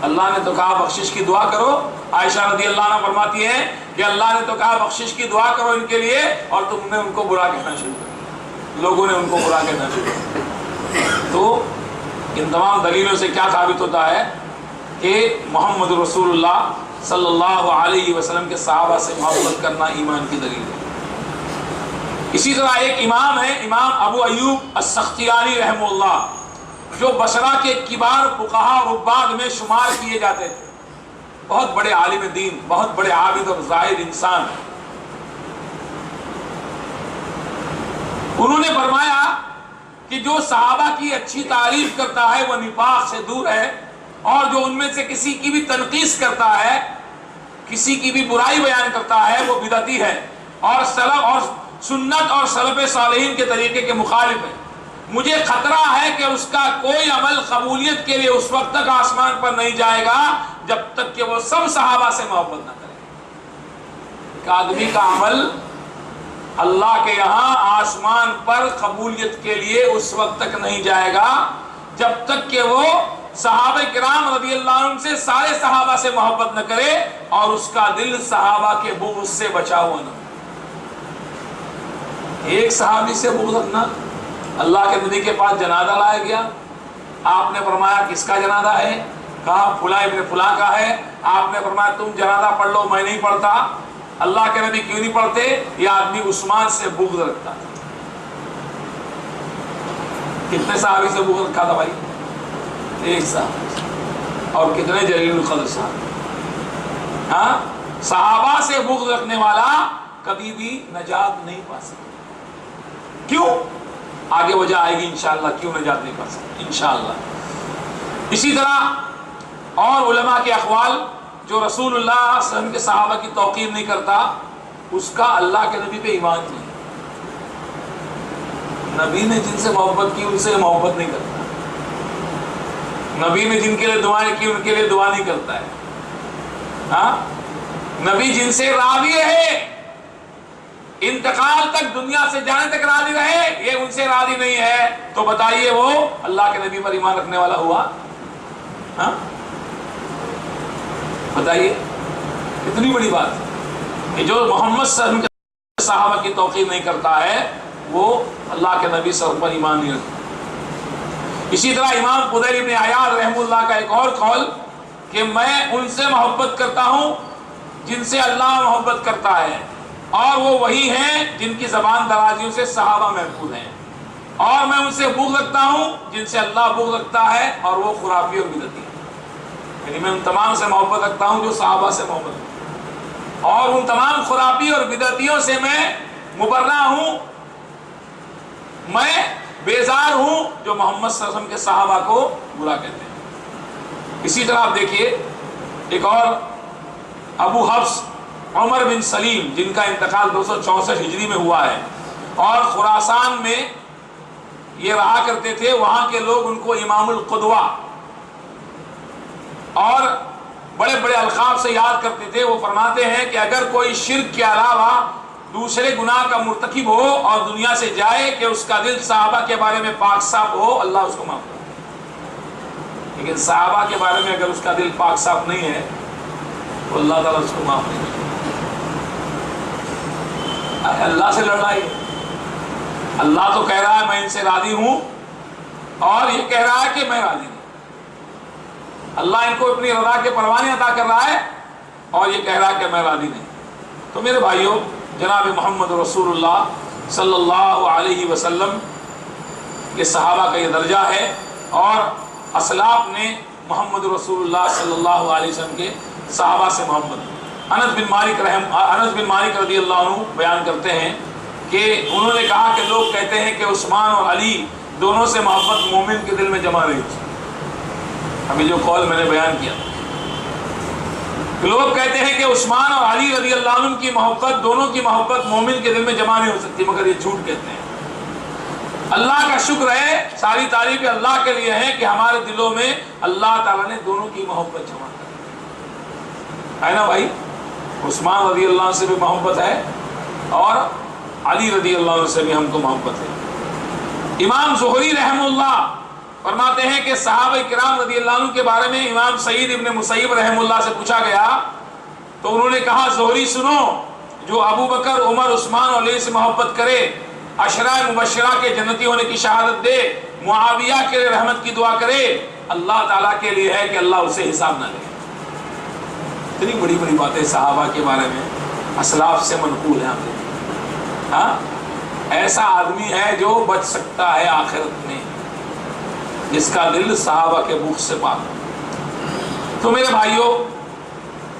اللہ نے تو کہا بخشش کی دعا کرو، عائشہ رضی اللہ عنہ فرماتی ہے کہ اللہ نے تو کہا بخشش کی دعا کرو ان کے لیے اور تم نے ان کو برا کہنا شروع کر، لوگوں نے ان کو برا کہنا شروع کر۔ تو ان تمام دلیلوں سے کیا ثابت ہوتا ہے کہ محمد رسول اللہ صلی اللہ علیہ وسلم کے صحابہ سے محبت کرنا ایمان کی دلیل ہے۔ اسی طرح ایک امام ہے امام ابو ایوب السختیانی رحمہ اللہ، جو بصرہ کے کبار فقہا اور عباد میں شمار کیے جاتے تھے، بہت بڑے عالم دین، بہت بڑے عابد اور زاہد انسان۔ انہوں نے فرمایا کہ جو صحابہ کی اچھی تعریف کرتا ہے وہ نفاق سے دور ہے، اور جو ان میں سے کسی کی بھی تنقیص کرتا ہے، کسی کی بھی برائی بیان کرتا ہے وہ بدعتی ہے اور سلف اور سنت اور سلف صالحین کے طریقے کے مخالف ہے۔ مجھے خطرہ ہے کہ اس کا کوئی عمل قبولیت کے لیے اس وقت تک آسمان پر نہیں جائے گا جب تک کہ وہ سب صحابہ سے محبت نہ کرے۔ ایک آدمی کا عمل اللہ کے یہاں آسمان پر قبولیت کے لیے اس وقت تک نہیں جائے گا جب تک کہ وہ صحابہ کرام رضی اللہ عنہ سے سارے صحابہ سے محبت نہ کرے اور اس کا دل صحابہ کے بغض سے بچا ہوا نہ ہو۔ ایک صحابی سے بغض رکھنا، اللہ کے نبی کے پاس جنازہ لایا گیا، آپ نے فرمایا کس کا جنازہ ہے؟ کہا فلاں ابن فلاں کا ہے۔ آپ نے فرمایا تم جنازہ پڑھ لو، میں نہیں پڑھتا۔ اللہ کے نبی کیوں نہیں پڑھتے؟ یہ آدمی عثمان سے بغض رکھتا تھا۔ کتنے صحابی سے بغض رکھا تھا بھائی؟ ایک صاحب، اور کتنے جلیل القدر صاحب۔ ہاں، صحابہ سے بغض رکھنے والا کبھی بھی نجات نہیں پا سکتا۔ کیوں؟ آگے وجہ آئے گی انشاءاللہ کیوں نجات نہیں پا سکتا انشاءاللہ۔ اسی طرح اور علماء کے اقوال، جو رسول اللہ صلی اللہ علیہ وسلم کے صحابہ کی توقیر نہیں کرتا اس کا اللہ کے نبی پہ ایمان نہیں۔ نبی نے جن سے محبت کی ان سے محبت نہیں کرتا، نبی نے جن کے لیے دعائیں کی ان کے لیے دعا نہیں کرتا ہے۔ ہاں، نبی جن سے راضی رہے، انتقال تک، دنیا سے جانے تک راضی رہے، یہ ان سے راضی نہیں ہے، تو بتائیے وہ اللہ کے نبی پر ایمان رکھنے والا ہوا؟ ہاں بتائیے، اتنی بڑی بات کہ جو محمد صلی اللہ علیہ وسلم کے صحابہ کی توقیر نہیں کرتا ہے وہ اللہ کے نبی صلی اللہ علیہ وسلم پر ایمان نہیں رکھتا۔ اسی طرح امام فضیل ابن عیاض رحمہ اللہ کا ایک اور قول کہ میں ان سے محبت کرتا ہوں جن سے اللہ محبت کرتا ہے، اور وہ وہی ہیں جن کی زبان درازیوں سے صحابہ محفوظ ہیں، اور میں ان سے بغض رکھتا ہوں جن سے اللہ بغض رکھتا ہے اور وہ خرافی اور بدعتی ہیں۔ یعنی میں ان تمام سے محبت رکھتا ہوں جو صحابہ سے محبت رکھتا ہوں، اور ان تمام خرافی اور بدعتیوں سے میں مبرہ ہوں، میں بیزار ہوں جو محمد صلی اللہ علیہ وسلم کے صحابہ کو برا کہتے ہیں۔ اسی طرح آپ دیکھیے ایک اور ابو حفص عمر بن سلیم جن کا انتقال 264 ہجری میں ہوا ہے، اور خراسان میں یہ رہا کرتے تھے، وہاں کے لوگ ان کو امام القدوہ اور بڑے بڑے القاب سے یاد کرتے تھے۔ وہ فرماتے ہیں کہ اگر کوئی شرک کے علاوہ دوسرے گناہ کا مرتکب ہو اور دنیا سے جائے کہ اس کا دل صحابہ کے بارے میں پاک صاف ہو، اللہ اس کو معاف کرے، لیکن صحابہ کے بارے میں اگر اس کا دل پاک صاف نہیں ہے تو اللہ تعالیٰ اس کو معاف نہیں کرے۔ اللہ سے لڑنا ہے، اللہ تو کہہ رہا ہے میں ان سے راضی ہوں، اور یہ کہہ رہا ہے کہ میں راضی نہیں۔ اللہ ان کو اپنی رضا کے پروانے عطا کر رہا ہے اور یہ کہہ رہا ہے کہ میں راضی نہیں۔ تو میرے بھائیوں، جناب محمد رسول اللہ صلی اللہ علیہ وسلم کے صحابہ کا یہ درجہ ہے، اور اسلاف نے محمد رسول اللہ صلی اللہ علیہ وسلم کے صحابہ سے محبت۔ انس بن مالک رضی اللہ عنہ بیان کرتے ہیں کہ انہوں نے کہا کہ لوگ کہتے ہیں کہ عثمان اور علی دونوں سے محبت مومن کے دل میں جمع رہی تھی۔ ابھی جو قول میں نے بیان کیا، لوگ کہتے ہیں کہ عثمان اور علی رضی اللہ عنہ کی محبت، دونوں کی محبت مومن کے دل میں جمع نہیں ہو سکتی، مگر یہ جھوٹ کہتے ہیں۔ اللہ کا شکر ہے، ساری تعریف اللہ کے لیے ہے کہ ہمارے دلوں میں اللہ تعالیٰ نے دونوں کی محبت جمع کر ہے نا بھائی۔ عثمان رضی اللہ عنہ سے بھی محبت ہے اور علی رضی اللہ عنہ سے بھی ہم کو محبت ہے۔ امام زہری رحمہ اللہ فرماتے ہیں کہ صحابہ کرام رضی اللہ عنہ کے بارے میں امام سعید ابن مسیب رحمہ اللہ سے پوچھا گیا تو انہوں نے کہا زہری سنو، جو ابو بکر عمر عثمان اور علی سے محبت کرے، عشرہ مبشرہ کے جنتی ہونے کی شہادت دے، معاویہ کے لیے رحمت کی دعا کرے، اللہ تعالیٰ کے لیے ہے کہ اللہ اسے حساب نہ لے۔ اتنی بڑی بڑی باتیں صحابہ کے بارے میں اسلاف سے منقول ہیں۔ ہاں، ایسا آدمی ہے جو بچ سکتا ہے آخرت میں جس کا دل صحابہ کے بغض سے پاک ہو۔ تو میرے بھائیوں،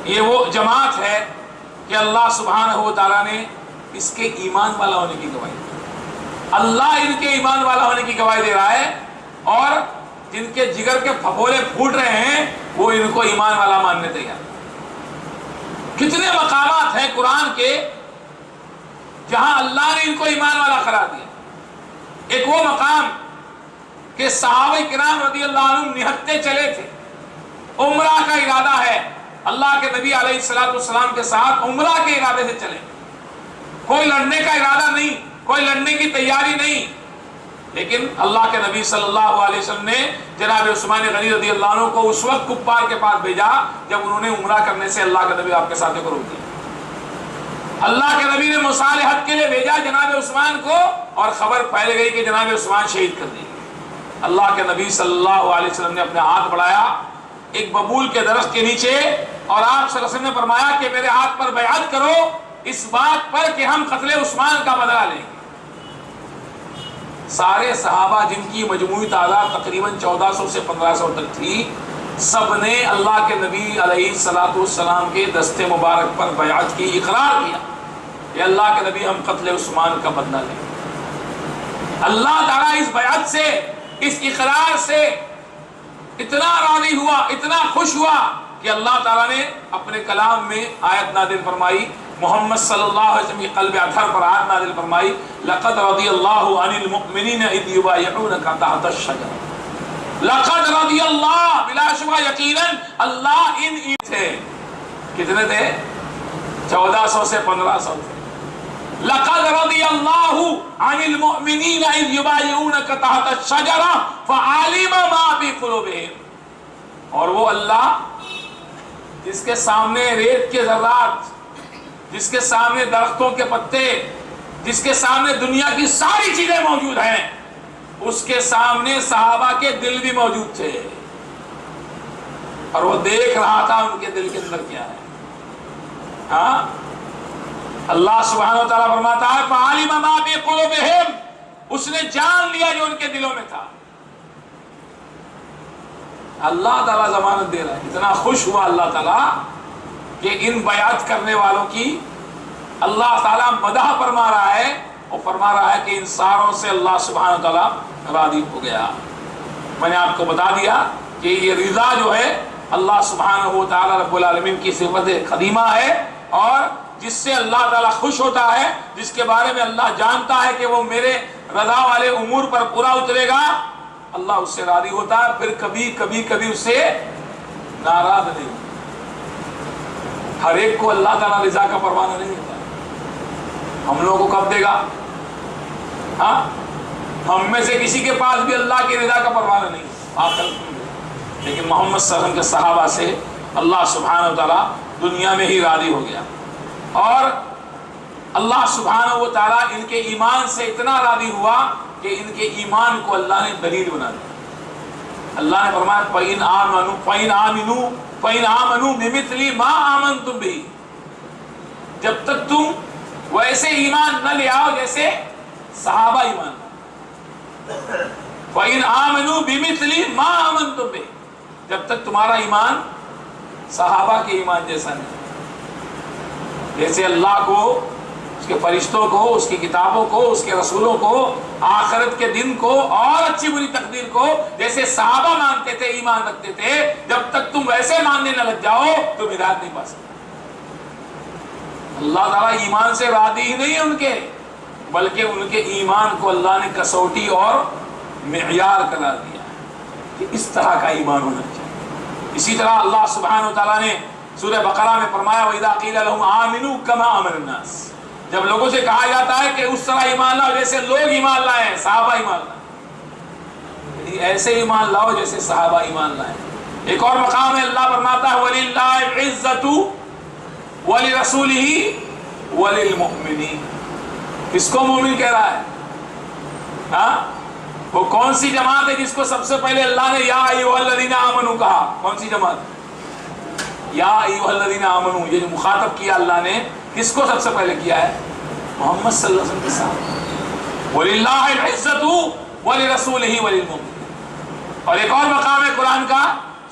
یہ وہ جماعت ہے کہ اللہ سبحانہ و تعالیٰ نے اس کے ایمان والا ہونے کی گواہی دی۔ اللہ ان کے ایمان والا ہونے کی گواہی دے رہا ہے، اور جن کے جگر کے پھپھولے پھوٹ رہے ہیں وہ ان کو ایمان والا ماننے تیار۔ کتنے مقامات ہیں قرآن کے جہاں اللہ نے ان کو ایمان والا قرار دیا۔ ایک وہ مقام کہ صحابہ کرام رضی اللہ عنہ نہتے چلے تھے، عمرہ کا ارادہ ہے، اللہ کے نبی علیہ السلام کے ساتھ عمرہ کے ارادے سے چلے، کوئی لڑنے کا ارادہ نہیں، کوئی لڑنے کی تیاری نہیں، لیکن اللہ کے نبی صلی اللہ علیہ وسلم نے جناب عثمان غنی رضی اللہ عنہ کو اس وقت کفار کے پاس بھیجا جب انہوں نے عمرہ کرنے سے اللہ کے نبی آپ کے ساتھ کو روک دیا۔ اللہ کے نبی نے مصالحت کے لیے بھیجا جناب عثمان کو، اور خبر پھیل گئی کہ جناب عثمان شہید کر دیے۔ اللہ کے نبی صلی اللہ علیہ وسلم نے اپنے ہاتھ بڑھایا ایک ببول کے درخت کے نیچے، اور آپ صلی اللہ علیہ وسلم نے فرمایا کہ میرے ہاتھ پر بیعت کرو اس بات پر کہ ہم قتل عثمان کا بدلہ لیں گے۔ سارے صحابہ جن کی مجموعی تعداد تقریباً 1400 سے 1500 تک تھی، سب نے اللہ کے نبی علیہ السلام کے دست مبارک پر بیعت کی، اقرار کیا کہ اللہ کے نبی ہم قتل عثمان کا بدلہ لیں گے۔ اللہ تعالیٰ اس بیعت سے، اس اقرار سے اتنا راضی ہوا، اتنا خوش ہوا کہ اللہ تعالیٰ نے اپنے کلام میں آیت نازل فرمائی، محمد صلی اللہ علیہ وسلم کی قلب اطہر پر آیت نازل فرمائی، لقد رضی اللہ عن المؤمنین اذ یبایعونک تحت الشجرہ۔ لقد رضی اللہ، بلا شبہ یقیناً اللہ ان تھے، کتنے تھے؟ 1400 سے 1500 تھے۔ لقد رضی اللہ عن المؤمنین اذ یبایعونک تحت الشجرہ فعلم ما فی قلوبہم۔ اور وہ اللہ جس کے سامنے ریت کے ذرات، جس کے سامنے درختوں کے پتے، جس کے سامنے دنیا کی ساری چیزیں موجود ہیں، اس کے سامنے صحابہ کے دل بھی موجود تھے، اور وہ دیکھ رہا تھا ان کے دل کے اندر کیا ہے۔ ہاں، اللہ سبحانہ و تعالیٰ فرماتا ہے فَعَلِمَ مَا فِي قُلُوبِهِمْ، اس نے جان لیا جو ان کے دلوں میں تھا۔ اللہ تعالیٰ ضمانت دے رہا ہے، اتنا خوش ہوا اللہ تعالیٰ کہ ان بیعت کرنے والوں کی اللہ تعالیٰ مدح فرما رہا ہے، اور فرما رہا ہے کہ ان ساروں سے اللہ سبحانہ تعالیٰ راضی ہو گیا۔ میں نے آپ کو بتا دیا کہ یہ رضا جو ہے اللہ سبحانہ و تعالیٰ رب العالمین کی صفت قدیمہ ہے، اور جس سے اللہ تعالیٰ خوش ہوتا ہے، جس کے بارے میں اللہ جانتا ہے کہ وہ میرے رضا والے امور پر پورا اترے گا، اللہ اس سے راضی ہوتا ہے، پھر کبھی اس سے ناراض نہیں ہوتا۔ ہر ایک کو اللہ تعالیٰ رضا کا پروانہ نہیں ہوتا۔ ہم لوگوں کو کب دے گا؟ ہاں، ہم میں سے کسی کے پاس بھی اللہ کی رضا کا پروانہ نہیں آخر، لیکن محمد صلی اللہ علیہ وسلم کے صحابہ سے اللہ سبحانہ و تعالیٰ دنیا میں ہی راضی ہو گیا، اور اللہ سبحانہ و تعالیٰ ان کے ایمان سے اتنا راضی ہوا کہ ان کے ایمان کو اللہ نے دلیل بنا دیا۔ اللہ نے فرمایا فَإِنْ آمَنُوا بِمِثْلِ مَا آمَنْتُمْ بِهِ، جب تک تم ویسے ایمان نہ لے آؤ جیسے صحابہ ایمان لائے۔ فَإِنْ آمَنُوا بِمِثْلِ مَا آمَنْتُمْ بِهِ، جب تک تمہارا ایمان صحابہ کے ایمان جیسا نہیں، جیسے اللہ کو، اس کے فرشتوں کو، اس کی کتابوں کو، اس کے رسولوں کو، آخرت کے دن کو اور اچھی بری تقدیر کو جیسے صحابہ مانتے تھے، ایمان رکھتے تھے، جب تک تم ویسے ماننے نہ لگ جاؤ تم ہدایت نہیں پا سکتے۔ اللہ تعالیٰ ایمان سے راضی ہی نہیں ہے ان کے، بلکہ ان کے ایمان کو اللہ نے کسوٹی اور معیار قرار دیا ہے کہ اس طرح کا ایمان ہونا چاہیے۔ اسی طرح اللہ سبحانہ وتعالیٰ نے سورہ بقرہ میں فرمایا وَإِذَا قِيلَ لَهُمْ آمِنُوا كَمَا آمَنَ النَّاسِ، جب لوگوں سے کہا جاتا ہے کہ اس طرح ایمان لاؤ جیسے لوگ ایمان لائے، صحابہ ایمان لائے، ایسے ایمان لاؤ جیسے صحابہ ایمان لائے۔ ایک اور مقام ہے اللہ فرماتا ہے وَلِلَّهِ الْعِزَّةُ وَلِرَسُولِهِ وَلِلْمُؤْمِنِينَ، کس کو مومن کہہ رہا ہے؟ ہاں، وہ کون سی جماعت ہے جس کو سب سے پہلے اللہ نے یا ایھا الذین آمنوا کہا؟ کون سی جماعت؟ یا ایھا الذین آمنوا، یہ جو مخاطب کیا اللہ نے کس کو سب سے پہلے کیا ہے؟ محمد صلی اللہ علیہ وسلم کے ساتھ۔ وَلِلَّهِ الْعِزَّةُ وَلِرَسُولِهِ وَلِلْمُؤْمِنِينَ۔ اور ایک اور مقام ہے قرآن کا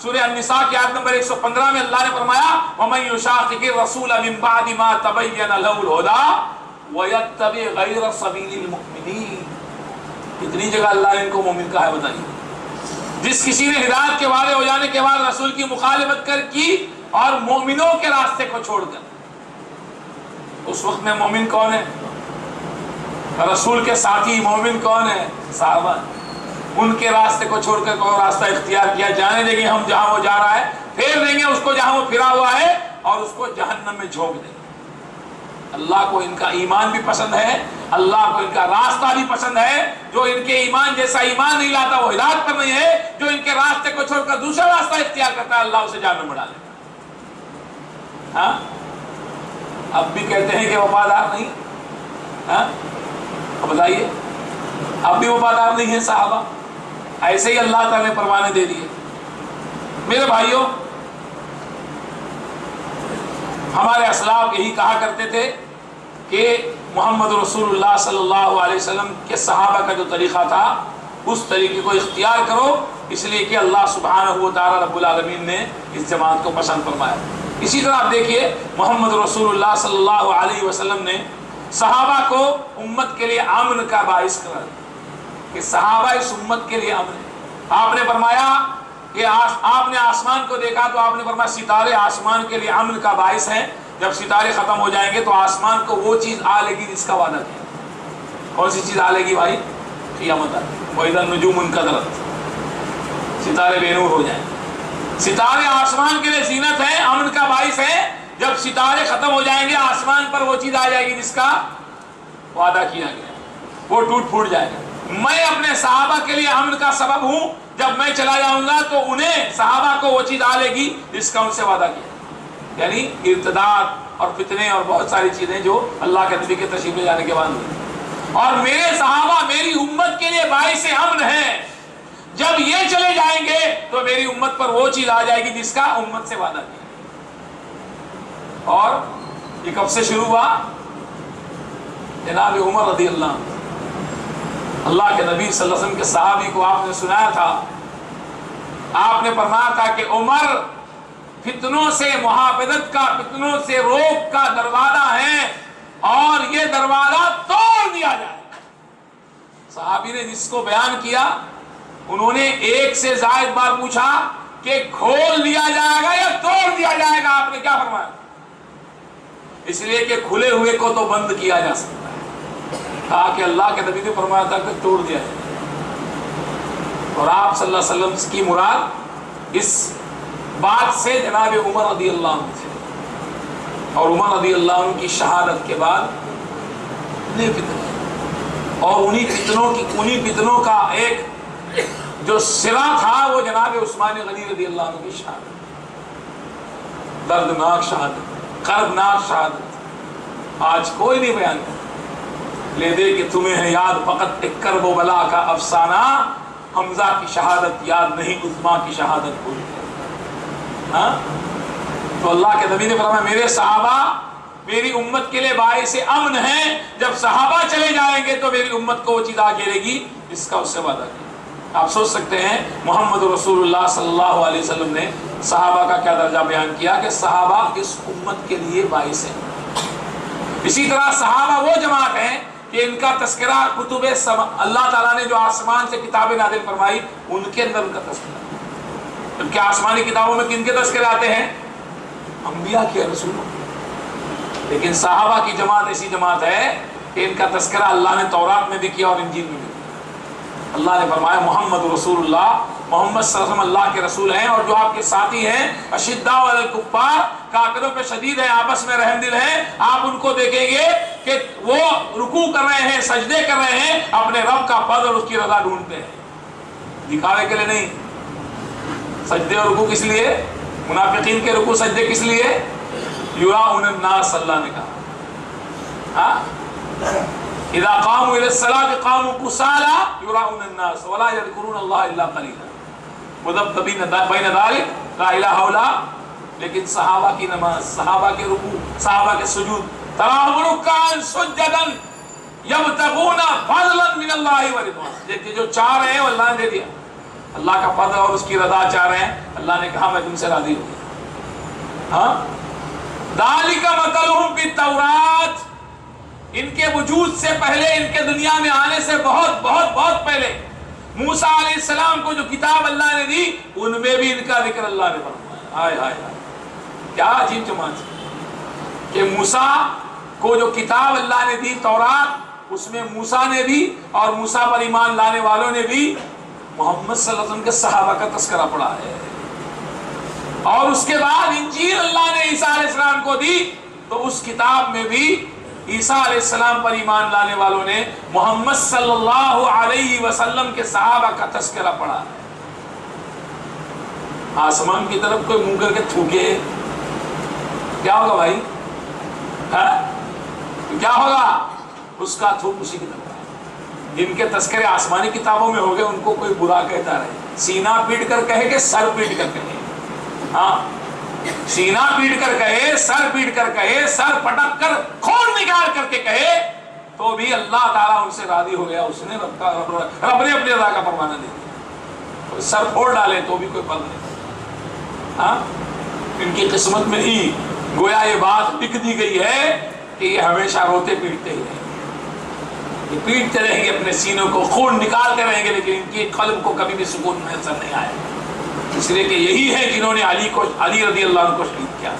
سورہ النساء کی آیت نمبر 115 میں اللہ نے فرمایا وَمَن يُشَاقِقِ الرَّسُولَ مِن بَعْدِ مَا تَبَيَّنَ لَهُ الْهُدَىٰ وَيَتَّبِعْ غَيْرَ سَبِيلِ الْمُؤْمِنِينَ۔ کتنی جگہ اللہ نے ان کو مومن کہا ہے بتائیے؟ جس کسی نے ہدایت کے وعدے ہو جانے کے بعد رسول کی مخالفت کی اور مومنوں کے راستے کو چھوڑ کر، اس وقت میں مومن کون ہے؟ رسول کے ساتھی مومن کون ہے؟ صحابہ۔ ان کے راستے کو چھوڑ کر کوئی راستہ اختیار کیا، جانے دیں گے ہم جہاں وہ جا رہا ہے، پھیر دیں گے اس کو جہاں وہ پھرا ہوا ہے، اور اس کو جہنم میں جھونک دیں گے۔ اللہ کو ان کا ایمان بھی پسند ہے، اللہ کو ان کا راستہ بھی پسند ہے۔ جو ان کے ایمان جیسا ایمان نہیں لاتا وہ ہدایت پر نہیں ہے، جو ان کے راستے کو چھوڑ کر دوسرا راستہ اختیار کرتا ہے اللہ اسے جہنم میں ڈال دیتا ہے۔ ہاں، اب بھی کہتے ہیں کہ وفادار نہیں، ہاں بتائیے، اب بھی وفادار نہیں ہے صحابہ؟ ایسے ہی اللہ تعالیٰ نے پروانے دے دیے۔ میرے بھائیوں، ہمارے اسلاف یہی کہا کرتے تھے کہ محمد رسول اللہ صلی اللہ علیہ وسلم کے صحابہ کا جو طریقہ تھا اس طریقے کو اختیار کرو، اس لیے کہ اللہ سبحانہ و تعالیٰ رب العالمین نے اس جماعت کو پسند فرمایا۔ اسی طرح آپ دیکھیے محمد رسول اللہ صلی اللہ علیہ وسلم نے صحابہ کو امت کے لیے امن کا باعث قرار دیا کہ صحابہ اس امت کے لیے امن ہے۔ آپ نے فرمایا کہ آپ نے آسمان کو دیکھا تو آپ نے فرمایا ستارے آسمان کے لیے امن کا باعث ہیں، جب ستارے ختم ہو جائیں گے تو آسمان کو وہ چیز آ لے گی جس کا وعدہ کیا۔ کون سی چیز آ لے گی بھائی؟ قیامت آ لے گی۔ وَإِذَا النُّجُومُ انْكَدَرَتْ، ستارے بے نور ہو جائیں۔ ستارے آسمان کے لیے زینت ہیں، امن کا باعث ہے۔ جب ستارے ختم ہو جائیں گے آسمان پر وہ چیز آ جائے گی جس کا وعدہ کیا گیا، وہ ٹوٹ پھوٹ جائے گا۔ میں اپنے صحابہ کے لیے امن کا سبب ہوں، جب میں چلا جاؤں گا تو انہیں صحابہ کو وہ چیز آ لے گی جس کا ان سے وعدہ کیا، یعنی ارتداد اور فتنے اور بہت ساری چیزیں جو اللہ کے نبی کے تشریف لے جانے کے بعد ہوئی۔ اور میرے صحابہ میری امت کے لیے باعث امن ہیں، جب یہ چلے جائیں گے تو میری امت پر وہ چیز آ جائے گی جس کا امت سے وعدہ کیا۔ اور یہ کب سے شروع ہوا؟ جناب عمر رضی اللہ عنہ، اللہ کے نبی صلی اللہ علیہ وسلم کے صحابی کو آپ نے سنایا تھا، آپ نے فرمایا تھا کہ عمر فتنوں سے محافظت کا، فتنوں سے روک کا دروازہ ہے اور یہ دروازہ توڑ دیا جائے۔ صحابی نے جس کو بیان کیا انہوں نے ایک سے زائد بار پوچھا کہ کھول دیا جائے گا یا توڑ دیا جائے گا؟ آپ نے کیا فرمایا؟ اس لیے کہ کھلے ہوئے کو تو بند کیا جا سکتا ہے، کہا کہ اللہ کے نبی نے فرمایا تھا کہ توڑ دیا جائے۔ اور آپ صلی اللہ علیہ وسلم کی مراد اس بات سے جناب عمر رضی اللہ عنہ تھے، اور عمر رضی اللہ عنہ کی شہادت کے بعد انہیں فتنے، اور انہی فتنوں کا ایک جو سرا تھا وہ جناب عثمان غنی رضی اللہ عنہ کی شہادت، دردناک شہادت، قربناک شہادت، آج کوئی نہیں بیان کرتا۔ لے دے کہ تمہیں ہے یاد فقط ایک کرب و بلا کا افسانہ، حمزہ کی شہادت یاد نہیں، عثمان کی شہادت بھول گئے۔ ہاں تو اللہ کے نبی نے فرمایا میرے صحابہ میری امت کے لیے باعث امن ہیں، جب صحابہ چلے جائیں گے تو میری امت کو وہ چیز آ گھیرے گی جس کا اس سے وعدہ کیا۔ آپ سوچ سکتے ہیں محمد رسول اللہ صلی اللہ علیہ وسلم نے صحابہ کا کیا درجہ بیان کیا کہ صحابہ اس امت کے لیے باعث ہیں۔ اسی طرح صحابہ وہ جماعت ہیں کہ ان کا تذکرہ کتب اللہ تعالیٰ نے جو آسمان سے کتابیں نازل فرمائی ان کے اندر ان کا تذکرہ، جبکہ آسمانی کتابوں میں کن کے تذکرے آتے ہیں؟ انبیاء کے، رسولوں۔ لیکن صحابہ کی جماعت ایسی جماعت ہے کہ ان کا تذکرہ اللہ نے تورات میں بھی کیا اور انجیل میں بھی کیا۔ اللہ نے فرمایا محمد رسول اللہ، محمد صلی اللہ علیہ وسلم اللہ کے رسول ہیں، اور جو آپ کے ساتھی ہیں اشداء علی الکفار، کافروں پہ شدید ہیں، آپس میں رحم دل ہیں۔ آپ ان کو دیکھیں گے کہ وہ رکوع کر رہے ہیں، سجدے کر رہے ہیں، اپنے رب کا فضل اور اس کی رضا ڈھونڈتے ہیں، دکھاوے کے لیے نہیں۔ سجدے اور رکوع کس لیے؟ منافقین کے رکوع سجدے کس لیے؟ یراؤن الناس، اللہ نے کہا اذا قاموا الى الصلاة قاموا كسالى يراؤون الناس ولا يذكرون الله الا قليلا مذبذبين بين ذلك لا اله الا۔ لیکن صحابہ کی نماز، صحابہ کے رکوع، صحابہ کے سجود، تراهم ركعا سجدا يبتغون فضلا من الله ورضوانا، دیکھیے جو چاہ رہے ہیں وہ اللہ نے دے دیا، اللہ کا فضل اور اس کی رضا چاہ رہے ہیں، اللہ نے کہا میں تم سے راضی ہوں۔ ہاں ذالک مثلهم فی التوراۃ، ان کے وجود سے پہلے، ان کے دنیا میں آنے سے بہت بہت بہت پہلے موسیٰ علیہ السلام کو جو کتاب اللہ نے دی ان میں بھی ان کا ذکر اللہ نے فرمایا۔ ہائے ہائے ہائے، کیا عجیب جماعت ہے کہ موسیٰ کو جو کتاب اللہ نے دی تورات، اس میں موسیٰ نے بھی اور موسیٰ پر ایمان لانے والوں نے بھی محمد صلی اللہ علیہ وسلم کے صحابہ کا تذکرہ پڑھا ہے، اور اس کے بعد انجیل اللہ نے عیسیٰ علیہ السلام کو دی تو اس کتاب میں بھی عیسیٰ علیہ السلام پر ایمان لانے والوں نے محمد صلی اللہ علیہ وسلم کے صحابہ کا تذکرہ پڑھا ہے۔ آسمان کی طرف کوئی منہ کر کے تھوکے کیا ہوگا بھائی؟ کیا ہوگا؟ اس کا تھوک اسی کی طرف۔ جن کے تذکرے آسمانی کتابوں میں ہو گئے ان کو کوئی برا کہتا رہے، سینہ پیٹ کر کہے کہ سر پیٹ کر کہے، ہاں سینہ پیٹ کر کہے، سر پیٹ کر کہے، سر پٹک کر خون نکال کر کے کہے تو بھی اللہ تعالیٰ ان سے راضی ہو گیا، اس نے رب نے اپنی رضا کا فرمانا دے دیا۔ سر پھوڑ ڈالے تو بھی کوئی فرق نہیں۔ ہاں ان کی قسمت میں ہی گویا یہ بات لکھ دی گئی ہے کہ یہ ہمیشہ روتے پیٹتے ہی رہیں گے، یہ پیٹتے رہیں گے اپنے سینوں کو، خون نکالتے رہیں گے، لیکن ان کی قلب کو کبھی بھی سکون میسر نہیں آئے گا۔ اس لیے کہ یہی ہے جنہوں نے علی رضی اللہ عنہ کو شہید کیا،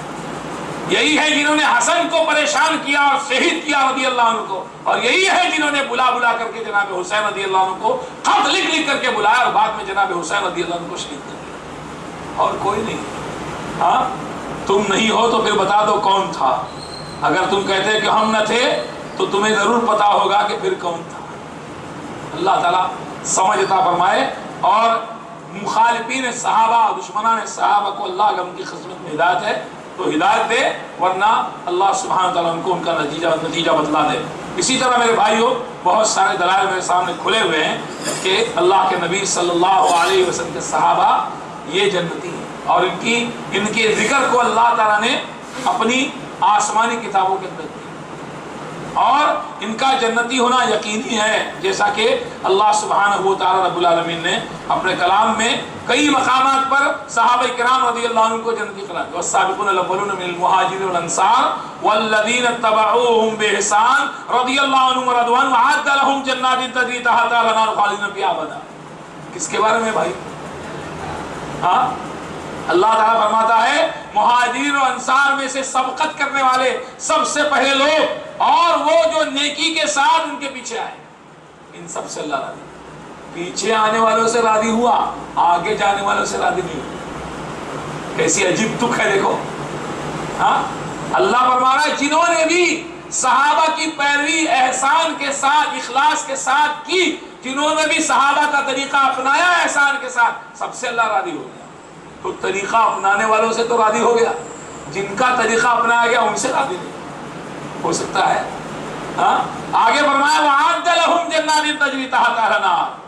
یہی ہے جنہوں نے حسن کو پریشان کیا اور شہید کیا رضی اللہ عنہ کو، اور یہی ہے جنہوں نے بلا بلا کر کے جناب حسین رضی اللہ عنہ کو خط لکھ لکھ کر کے بلایا اور بعد میں جناب حسین رضی اللہ عنہ کو شہید کر دیا، اور کوئی نہیں۔ ہاں تم نہیں ہو تو پھر بتا دو کون تھا، اگر تم کہتے کہ ہم نہ تھے تو تمہیں ضرور پتا ہوگا کہ پھر کون تھا۔ اللہ تعالیٰ سمجھ عطا فرمائے، اور مخالفین صحابہ، دشمنان صحابہ کو اللہ اگر ان کی خدمت میں ہدایت ہے تو ہدایت دے، ورنہ اللہ سبحانہ وتعالیٰ ان کو ان کا نتیجہ بتلا دے۔ اسی طرح میرے بھائیوں بہت سارے دلائل میرے سامنے کھلے ہوئے ہیں کہ اللہ کے نبی صلی اللہ علیہ وسلم کے صحابہ یہ جنتی ہیں، اور ان کے ذکر کو اللہ تعالیٰ نے اپنی آسمانی کتابوں کے اندر کیا، اور ان کا جنتی ہونا یقینی ہے، جیسا کہ اللہ سبحانہ و تعالی رب العالمین نے اپنے کلام میں کئی مقامات پر صحابہ کرام رضی اللہ عنہ کو جنتی قرار دیا۔ والسابقون الاولون من المہاجرین والانصار والذین اتبعوهم بإحسان رضی اللہ عنہم ورضوان وأعد لهم جنات تجری تحتها الأنہار خالدین فیہا ابدا۔ کس کے بارے میں بھائی؟ ہاں، اللہ تعالیٰ فرماتا ہے مہاجرین و انصار میں سے سبقت کرنے والے سب سے پہلے لوگ، اور وہ جو نیکی کے ساتھ ان کے پیچھے آئے، ان سب سے اللہ راضی۔ پیچھے آنے والوں سے راضی ہوا، آگے جانے والوں سے راضی نہیں ہوا۔ کیسی عجیب تک ہے دیکھو۔ ہاں، اللہ فرما رہا ہے جنہوں نے بھی صحابہ کی پیروی احسان کے ساتھ، اخلاص کے ساتھ کی، جنہوں نے بھی صحابہ کا طریقہ اپنایا احسان کے ساتھ، سب سے اللہ راضی ہو گیا۔ تو طریقہ اپنانے والوں سے تو راضی ہو گیا، جن کا طریقہ اپنایا گیا ان سے راضی نہیں ہو سکتا ہے۔ ہاں، آگے فرمایا وَأَعَدَّ لَهُمْ جَنَّاتٍ تَجْرِي تَحْتَهَا الْأَنْهَارُ۔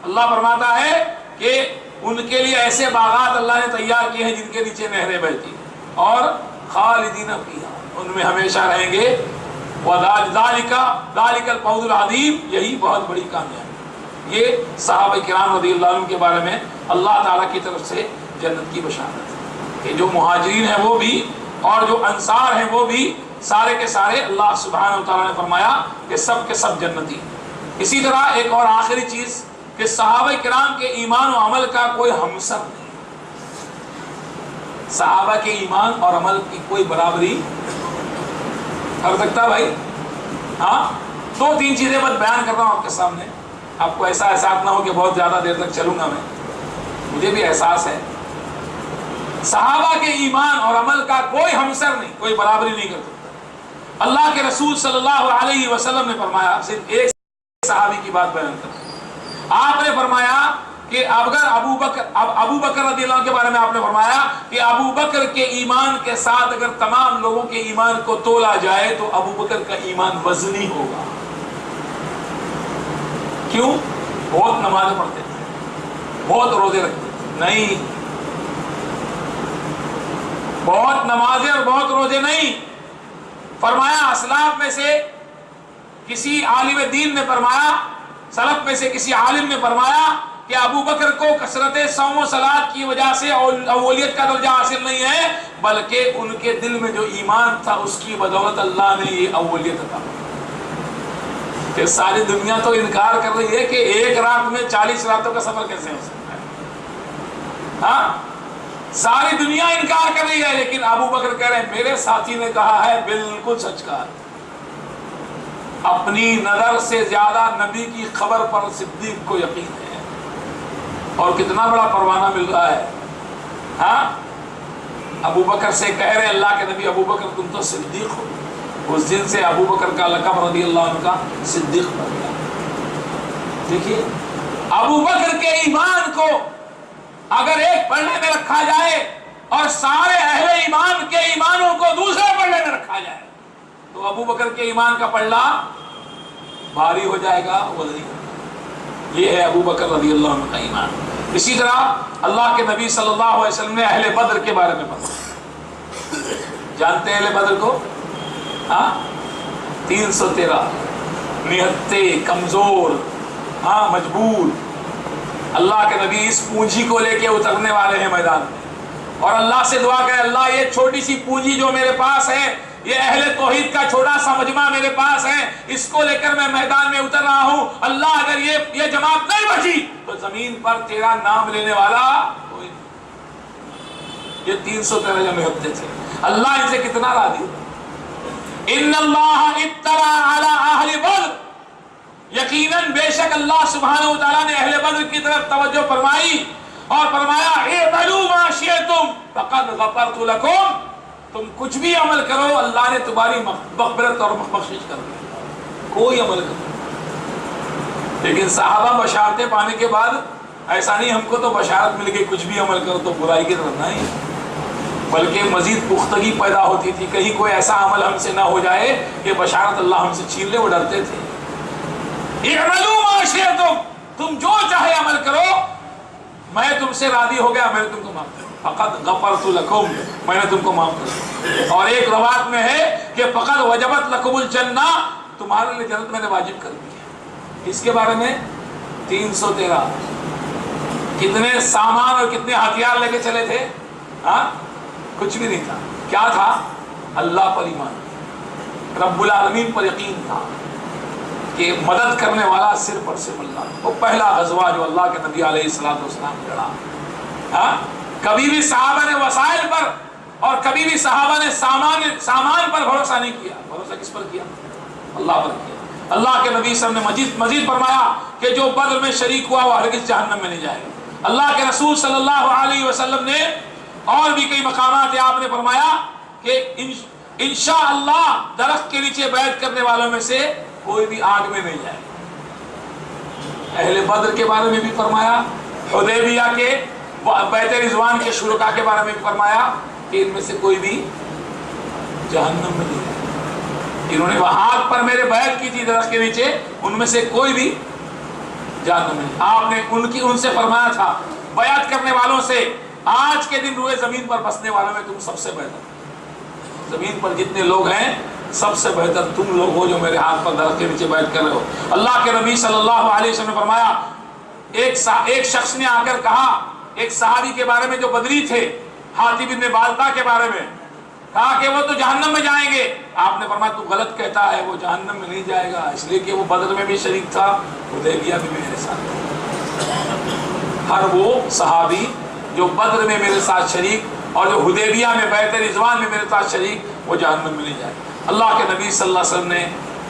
اللہ فرماتا ہے کہ ان کے لیے ایسے باغات اللہ نے تیار کیے ہیں جن کے نیچے نہریں بہتی ہیں، اور خالدین فیہا، ان میں ہمیشہ رہیں گے۔ وَذَلِكَ الْفَوْزُ الْعَظِيمُ، یہی بہت بڑی کامیابی۔ یہ صحابہ کرام رضی اللہ عنہ کے بارے میں اللہ تعالیٰ کی طرف سے جنت کی بشارت ہے کہ جو مہاجرین ہیں وہ بھی اور جو انصار ہیں وہ بھی سارے کے سارے اللہ سبحانہ و تعالیٰ نے فرمایا کہ سب کے سب جنتی۔ اسی طرح ایک اور آخری چیز کہ صحابہ کرام کے ایمان و عمل کا کوئی ہمسر نہیں، صحابہ کے ایمان اور عمل کی کوئی برابری کر سکتا بھائی؟ ہاں، دو تین چیزیں بس بیان کر رہا ہوں آپ کے سامنے، آپ کو ایسا احساس نہ ہو کہ بہت زیادہ دیر تک چلوں گا میں، مجھے بھی احساس ہے۔ صحابہ کے ایمان اور عمل کا کوئی ہمسر نہیں، کوئی برابری نہیں کر سکتا۔ اللہ کے رسول صلی اللہ علیہ وسلم نے فرمایا، صرف ایک صحابی کی بات بیان کرتا، آپ نے فرمایا کہ اگر ابو بکر رضی اللہ عنہ کے بارے میں آپ نے فرمایا کہ ابو بکر کے ایمان کے ساتھ اگر تمام لوگوں کے ایمان کو تولا جائے تو ابو بکر کا ایمان وزنی ہوگا۔ کیوں؟ بہت نمازیں پڑھتے تھے، بہت روزے رکھتے تھے، نہیں، بہت نمازیں اور بہت روزے نہیں۔ فرمایا اسلاف میں سے کسی عالم دین نے فرمایا، سلف میں سے کسی عالم نے فرمایا کہ ابو بکر کو کثرت صوم و صلات کی وجہ سے اولیت کا درجہ حاصل نہیں ہے، بلکہ ان کے دل میں جو ایمان تھا اس کی بدولت اللہ نے یہ اولیت عطا کی۔ کہ ساری دنیا تو انکار کر رہی ہے کہ ایک رات میں 40 راتوں کا سفر کیسے ہو سکتا ہے؟ ہاں، ساری دنیا انکار کر رہی ہے، لیکن ابو بکر کہہ رہے ہیں میرے ساتھی نے کہا ہے بالکل سچ کہا۔ اپنی نظر سے زیادہ نبی کی خبر پر صدیق کو یقین ہے، اور کتنا بڑا پروانہ مل رہا ہے۔ ہاں، ابو بکر سے کہہ رہے اللہ کے نبی ابو بکر تم تو صدیق ہو۔ اس دن سے ابو بکر کا لقب رضی اللہ عنہ کا صدیق بن گیا۔ دیکھیے ابو بکر کے ایمان کو اگر ایک پلڑے میں رکھا جائے اور سارے اہل ایمان کے ایمانوں کو دوسرے پلڑے میں رکھا جائے تو ابو بکر کے ایمان کا پلڑا بھاری ہو جائے گا، وزنی۔ یہ ہے ابو بکر رضی اللہ عنہ کا ایمان۔ اسی طرح اللہ کے نبی صلی اللہ علیہ وسلم نے اہل بدر کے بارے میں فرمایا، جانتے ہیں اہل بدر کو؟ ہاں، 313 نہتے، کمزور، ہاں، مجبور۔ اللہ کے نبی اس پونجی کو لے کے اترنے والے ہیں میدان میں، اور اللہ سے دعا کرے اللہ یہ چھوٹی سی پونجی جو میرے پاس ہے، یہ اہل توحید کا چھوٹا سا مجمع میرے پاس ہے، اس کو لے کر میں میدان میں اتر رہا ہوں، اللہ اگر یہ جماعت نہیں بچی تو زمین پر تیرا نام لینے والا کوئی نہیں۔ یہ 313 جو نہتے تھے، اللہ ان سے کتنا راضی ہوا۔ ان اللہ اطلع علی اہل بدر، یقیناً بے شک اللہ سبحانہ و تعالیٰ نے اہل بدر کی طرف توجہ فرمائی اور فرمایا اعملوا ما شئتم فقد غفرت لکم، تم کچھ بھی عمل کرو اللہ نے تمہاری مغفرت اور بخشش کر دی، کوئی عمل کرو۔ لیکن صحابہ بشارتیں پانے کے بعد ایسا نہیں ہم کو تو بشارت مل گئی کچھ بھی عمل کرو تو برائی کی طرف نہیں، بلکہ مزید پختگی پیدا ہوتی تھی، کہیں کوئی ایسا عمل ہم سے نہ ہو جائے کہ بشارت اللہ ہم سے چھین لے، وہ ڈرتے تھے۔ اعملوا ما شئتم، تم جو چاہے عمل کرو، میں تم سے راضی ہو گیا، میں نے تم کو معاف کر دیا، فقد غفرت لکم، میں نے تم کو معاف کر دیا۔ اور ایک روایت میں ہے کہ فقد وجبت لکم الجنہ، تمہارے لیے جنت میں نے واجب کر دی۔ اس کے بارے میں 313 کتنے سامان اور کتنے ہتھیار لے کے چلے تھے؟ ہاں کچھ بھی نہیں تھا، کیا تھا؟ اللہ پر ایمان، رب العالمین پر یقین تھا کہ مدد کرنے والا صرف اور صرف اللہ۔ وہ پہلا غزوہ جو اللہ کے نبی علیہ السلام لڑا، ہاں کبھی بھی صحابہ نے وسائل پر اور کبھی بھی صحابہ نے سامان پر بھروسہ نہیں کیا۔ بھروسہ کس پر کیا؟ اللہ پر کیا۔ اللہ کے نبی صلی اللہ علیہ وسلم نے مزید فرمایا کہ جو بدر میں شریک ہوا وہ ہرگز جہنم میں نہیں جائے گا۔ اللہ کے رسول صلی اللہ علیہ وسلم نے اور بھی کئی مقامات آپ نے فرمایا کہ انشاءاللہ درخت کے نیچے بیعت کرنے والوں میں سے کوئی بھی آگ میں نہیں جائے۔ اہل بدر کے بارے میں بھی فرمایا، حدیبیہ کے بیعت رضوان کے شرکاء کے بارے میں بھی فرمایا کہ ان میں سے کوئی بھی جہنم میں نہیں جائے۔ انہوں نے ہاتھ پر میرے بیعت کی تھی درخت کے نیچے، ان میں سے کوئی بھی جہنم میں نہیں۔ آپ نے ان سے فرمایا تھا بیعت کرنے والوں سے، آج کے دن روئے زمین پر بسنے والوں میں تم سب سے بہتر، زمین پر جتنے لوگ ہیں سب سے بہتر تم لوگ ہو جو میرے ہاتھ پر درخت کے نیچے بیعت کر رہے ہو۔ اللہ کے نبی صلی اللہ علیہ وسلم نے فرمایا، ایک شخص نے آ کر کہا ایک صحابی کے بارے میں جو بدری تھے، حاتب بن بالتع کے بارے میں، کہا کہ وہ تو جہنم میں جائیں گے۔ آپ نے فرمایا تو غلط کہتا ہے، وہ جہنم میں نہیں جائے گا، اس لیے کہ وہ بدر میں بھی شریک تھا، حدیبیہ میں میرے ساتھ تھا۔ ہر وہ صحابی جو بدر میں میرے ساتھ شریک اور جو حدیبیہ میں بیعت رضوان میں میرے ساتھ شریک، وہ جہنم میں نہیں جائے گا۔ اللہ کے نبی صلی اللہ علیہ وسلم نے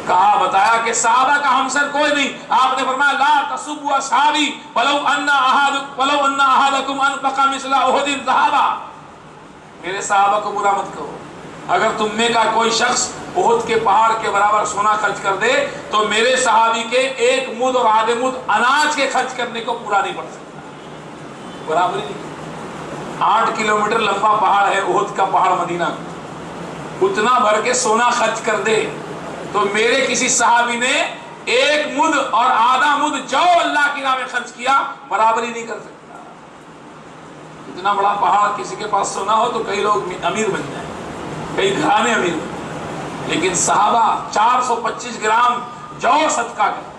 کہا، بتایا کہ صحابہ کا ہمسر کوئی نہیں۔ آپ نے فرمایا لا تسبوا اصحابی ولو ان احدکم انفق مثل احد ذهبا، میرے صحابہ کو برا مت کہو، اگر تم میں کا کوئی شخص احد کے پہاڑ کے برابر سونا خرچ کر دے تو میرے صحابی کے ایک مد اور آدھے مد اناج کے خرچ کرنے کو پورا نہیں پڑ سکتا، برابری نہیں۔ 8 کلومیٹر لمبا پہاڑ ہے احد کا پہاڑ مدینہ، اتنا بھر کے سونا خرچ کر دے تو میرے کسی صحابی نے ایک مد اور آدھا مد جو اللہ کی راہ میں خرچ کیا برابری نہیں کر سکتا۔ اتنا بڑا پہاڑ کسی کے پاس سونا ہو تو کئی لوگ امیر بن جائیں، کئی گھرانے امیر بن جائیں، لیکن صحابہ 425 گرام جو صدقہ کرے،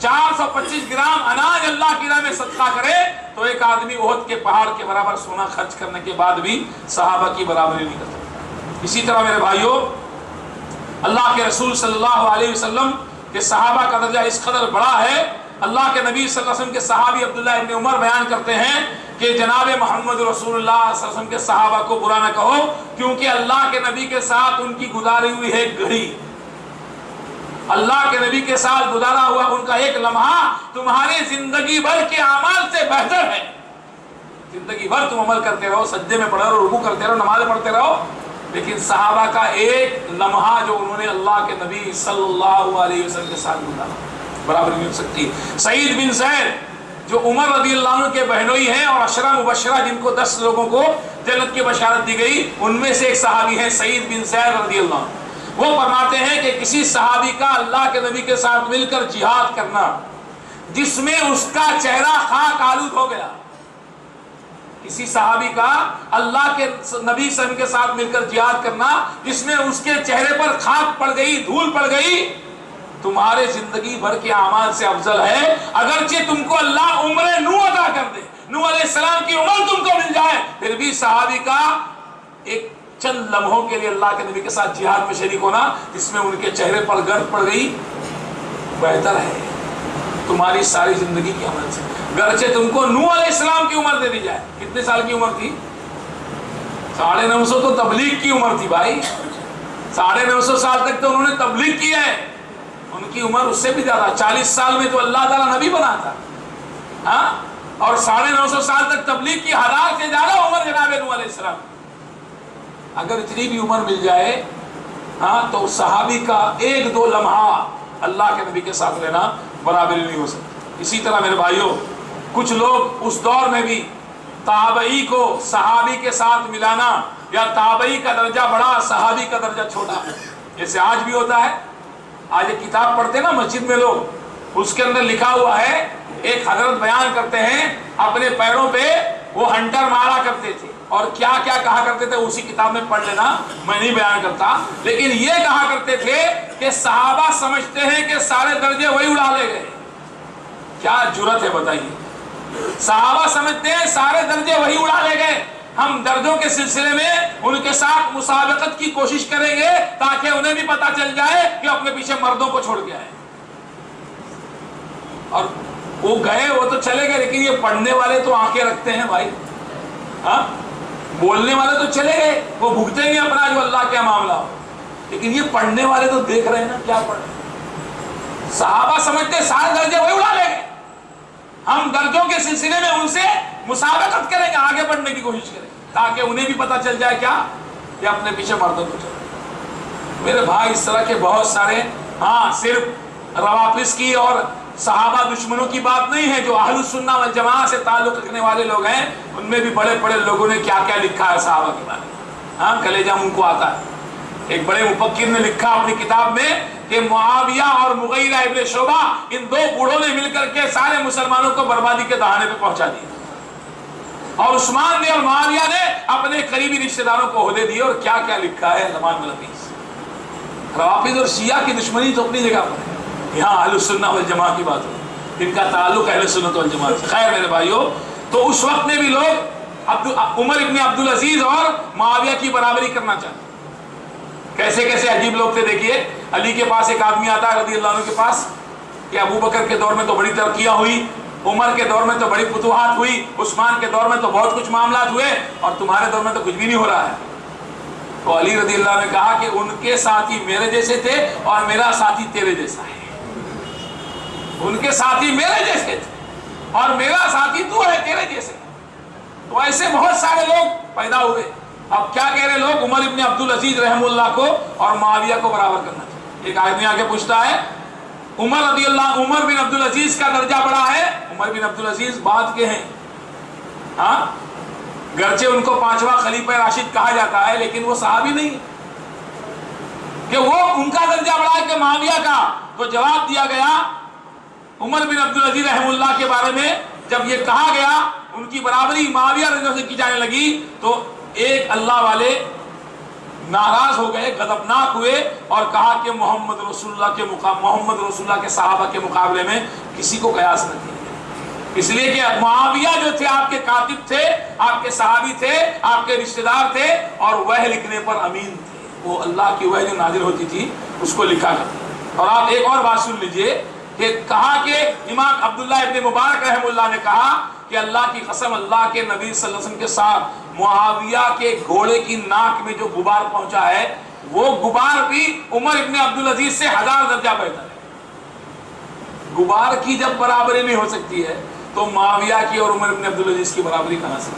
425 گرام اناج اللہ کی راہ میں صدقہ کرے تو ایک آدمی احد کے پہاڑ کے برابر سونا خرچ کرنے کے بعد بھی صحابہ کی برابری نہیں کر سکتا۔ اسی طرح میرے بھائیوں، اللہ کے رسول صلی اللہ علیہ وسلم کے صحابہ کا درجہ اس قدر بڑا ہے، اللہ کے نبی صلی اللہ علیہ وسلم کے صحابی عبداللہ ابن عمر بیان کرتے ہیں کہ جناب محمد رسول اللہ صلی اللہ علیہ وسلم کے صحابہ کو برا نہ کہو، کیونکہ اللہ کے نبی کے ساتھ ان کی گزاری ہوئی ہے گھڑی، اللہ کے نبی کے ساتھ گزارا ہوا ان کا ایک لمحہ تمہاری زندگی بھر کے اعمال سے بہتر ہے۔ زندگی بھر تم عمل کرتے رہو، سجدے میں پڑھتے رہو، رکوع کرتے رہو، نماز پڑھتے رہو، لیکن صحابہ کا ایک لمحہ جو انہوں نے اللہ کے نبی صلی اللہ علیہ وسلم کے ساتھ گزارا برابر نہیں ہو سکتی۔ سعید بن زید جو عمر رضی اللہ عنہ کے بہنوئی ہیں اور عشرہ مبشرہ جن کو 10 لوگوں کو جنت کی بشارت دی گئی، ان میں سے ایک صحابی ہیں سعید بن زید رضی اللہ عنہ۔ وہ فرماتے ہیں کہ کسی صحابی کا اللہ کے نبی کے ساتھ مل کر جہاد کرنا جس میں اس کا چہرہ خاک آلود ہو گیا، کسی صحابی کا اللہ کے نبی صلی اللہ علیہ وسلم کے ساتھ مل کر جہاد کرنا جس میں اس کے چہرے پر خاک پڑ گئی، دھول پڑ گئی، تمہارے زندگی بھر کے اعمال سے افضل ہے۔ اگرچہ تم کو اللہ عمر نوح عطا کر دے، نوح علیہ السلام کی عمر تم کو مل جائے، پھر بھی صحابی کا ایک چند لمحوں کے لیے اللہ کے نبی کے ساتھ جہاد میں شریک ہونا جس میں ان کے چہرے پر گرد پڑ گئی بہتر ہے تمہاری ساری زندگی کی عمل سے۔ گرچہ تم کو نوح علیہ السلام کی عمر دے دی جائے، کتنے سال کی عمر تھی؟ 950 تو تبلیغ کی عمر تھی بھائی، 950 سال تک تو انہوں نے تبلیغ کی ہے، ان کی عمر اس سے بھی زیادہ، 40 سال میں تو اللہ تعالیٰ نبی بنا تھا، ہاں، اور 950 سال تک تبلیغ کی، 1000 سے زیادہ عمر جناب نوح علیہ السلام۔ اگر اتنی بھی عمر مل جائے ہاں تو صحابی کا 1-2 لمحہ اللہ کے نبی کے ساتھ لینا برابری نہیں ہو سکتی۔ اسی طرح میرے بھائیوں، کچھ لوگ اس دور میں بھی تابعی کو صحابی کے ساتھ ملانا یا تابعی کا درجہ بڑا صحابی کا درجہ چھوٹا، جیسے آج بھی ہوتا ہے۔ آج ایک کتاب پڑھتے نا مسجد میں لوگ، اس کے اندر لکھا ہوا ہے، ایک حضرت بیان کرتے ہیں اپنے پیروں پہ وہ ہنٹر مارا کرتے تھے، اور کیا کیا کہا کرتے تھے اسی کتاب میں پڑھ لینا، میں نہیں بیان کرتا، لیکن یہ کہا کرتے تھے کہ صحابہ سمجھتے ہیں کہ سارے درجے وہی اڑا لے گئے۔ کیا جرأت ہے بتائیے، صحابہ سمجھتے ہیں سارے درجے وہی اڑا لے گئے، ہم درجوں کے سلسلے میں ان کے ساتھ مسابقت کی کوشش کریں گے تاکہ انہیں بھی پتا چل جائے کہ اپنے پیچھے مردوں کو چھوڑ کے آئے۔ اور وہ گئے، وہ تو چلے گئے، لیکن یہ پڑھنے والے تو آنکھیں رکھتے ہیں بھائی، ہاں بولنے والے تو چلے گئے، وہ بھگتیں گے اپنا جو اللہ کا معاملہ ہو، لیکن یہ پڑھنے والے تو دیکھ رہے ہیں نا کیا پڑھ رہے ہیں۔ صحابہ سمجھتے سارے درجے وہی اڑا لیں گے، ہم درجوں کے سلسلے میں ان سے مسابقت کریں گے، آگے بڑھنے کی کوشش کریں گے تاکہ انہیں بھی پتا چل جائے کیا کہ اپنے پیچھے مردوں کو چلے۔ میرے بھائی اس طرح کے بہت سارے، ہاں صرف روافض کی اور صحابہ دشمنوں کی بات نہیں ہے، جو اہل السنہ والجماعہ سے تعلق رکھنے والے لوگ ہیں ان میں بھی بڑے بڑے لوگوں نے کیا کیا لکھا ہے صحابہ کے بارے میں، ہاں کلیجہ ان کو آتا ہے۔ ایک بڑے مفکر نے لکھا اپنی کتاب میں کہ معاویہ اور مغیرہ ابن شعبہ، ان دو بوڑھوں نے مل کر کے سارے مسلمانوں کو بربادی کے دہانے پہ پہنچا دیا، اور عثمان نے اور معاویہ نے اپنے قریبی رشتہ داروں کو عہدے دیے، اور کیا کیا لکھا ہے زمان ملفیس۔ روافض اور شیعہ کی دشمنی تو اپنی جگہ پر ہے، یہاں اہل السنہ والجماعہ کی بات ہے، ان کا تعلق اہل سنت والجماعہ سے۔ خیر میرے بھائیوں، تو اس وقت میں بھی لوگ عمر ابن عبدالعزیز اور معاویہ کی برابری کرنا چاہتے، کیسے کیسے عجیب لوگ تھے۔ دیکھیے علی کے پاس ایک آدمی آتا ہے رضی اللہ عنہ کے پاس کہ ابو بکر کے دور میں تو بڑی ترقیاں ہوئی، عمر کے دور میں تو بڑی فتوحات ہوئی، عثمان کے دور میں تو بہت کچھ معاملات ہوئے، اور تمہارے دور میں تو کچھ بھی نہیں ہو رہا ہے۔ تو علی رضی اللہ عنہ نے کہا کہ ان کے ساتھی میرے جیسے تھے اور میرا ساتھی تیرے جیسا ہے، ان کے ساتھی میرے جیسے تھے اور میرا ساتھی تو ہے تیرے جیسے۔ تو ایسے بہت سارے لوگ پیدا ہوئے۔ اب کیا کہہ رہے لوگ؟ عمر ابن عبدالعزیز رحم اللہ کو اور معاویہ کو برابر کرنا چاہیے۔ ایک آدمی آگے پوچھتا ہے عمر بن عبدالعزیز کا درجہ بڑا ہے، عمر بن عبدالعزیز بعد کے ہیں، ہاں گرچہ ان کو پانچواں خلیفہ راشد کہا جاتا ہے، لیکن وہ صحابی نہیں کہ وہ ان کا درجہ بڑا ہے کہ معاویہ کا۔ تو جواب دیا گیا عمر بن عبدالعزیز رحم اللہ کے بارے میں جب یہ کہا گیا ان کی برابری معاویہ رضی اللہ سے کی جانے لگی، تو ایک اللہ والے ناراض ہو گئے، غضبناک ہوئے، اور کہا کہ محمد رسول اللہ کے صحابہ کے مقابلے میں کسی کو قیاس نہ کیا، اس لیے کہ معاویہ جو تھے آپ کے کاتب تھے، آپ کے صحابی تھے، آپ کے رشتہ دار تھے، اور وحی لکھنے پر امین تھے، وہ اللہ کی وحی جو نازل ہوتی تھی اس کو لکھا کرتے۔ اور آپ ایک اور بات سن لیجئے کہ کہا کہ امام عبداللہ ابن مبارک رحم اللہ نے کہا کہ اللہ کی قسم، اللہ کے نبی صلی اللہ علیہ وسلم کے ساتھ معاویہ کے گھوڑے کی ناک میں جو غبار پہنچا ہے، وہ غبار بھی عمر ابن عبدالعزیز سے 1000 درجہ بہتر ہے۔ غبار کی جب برابری نہیں ہو سکتی ہے تو معاویہ کی اور عمر ابن عبدالعزیز کی برابری کہاں سے؟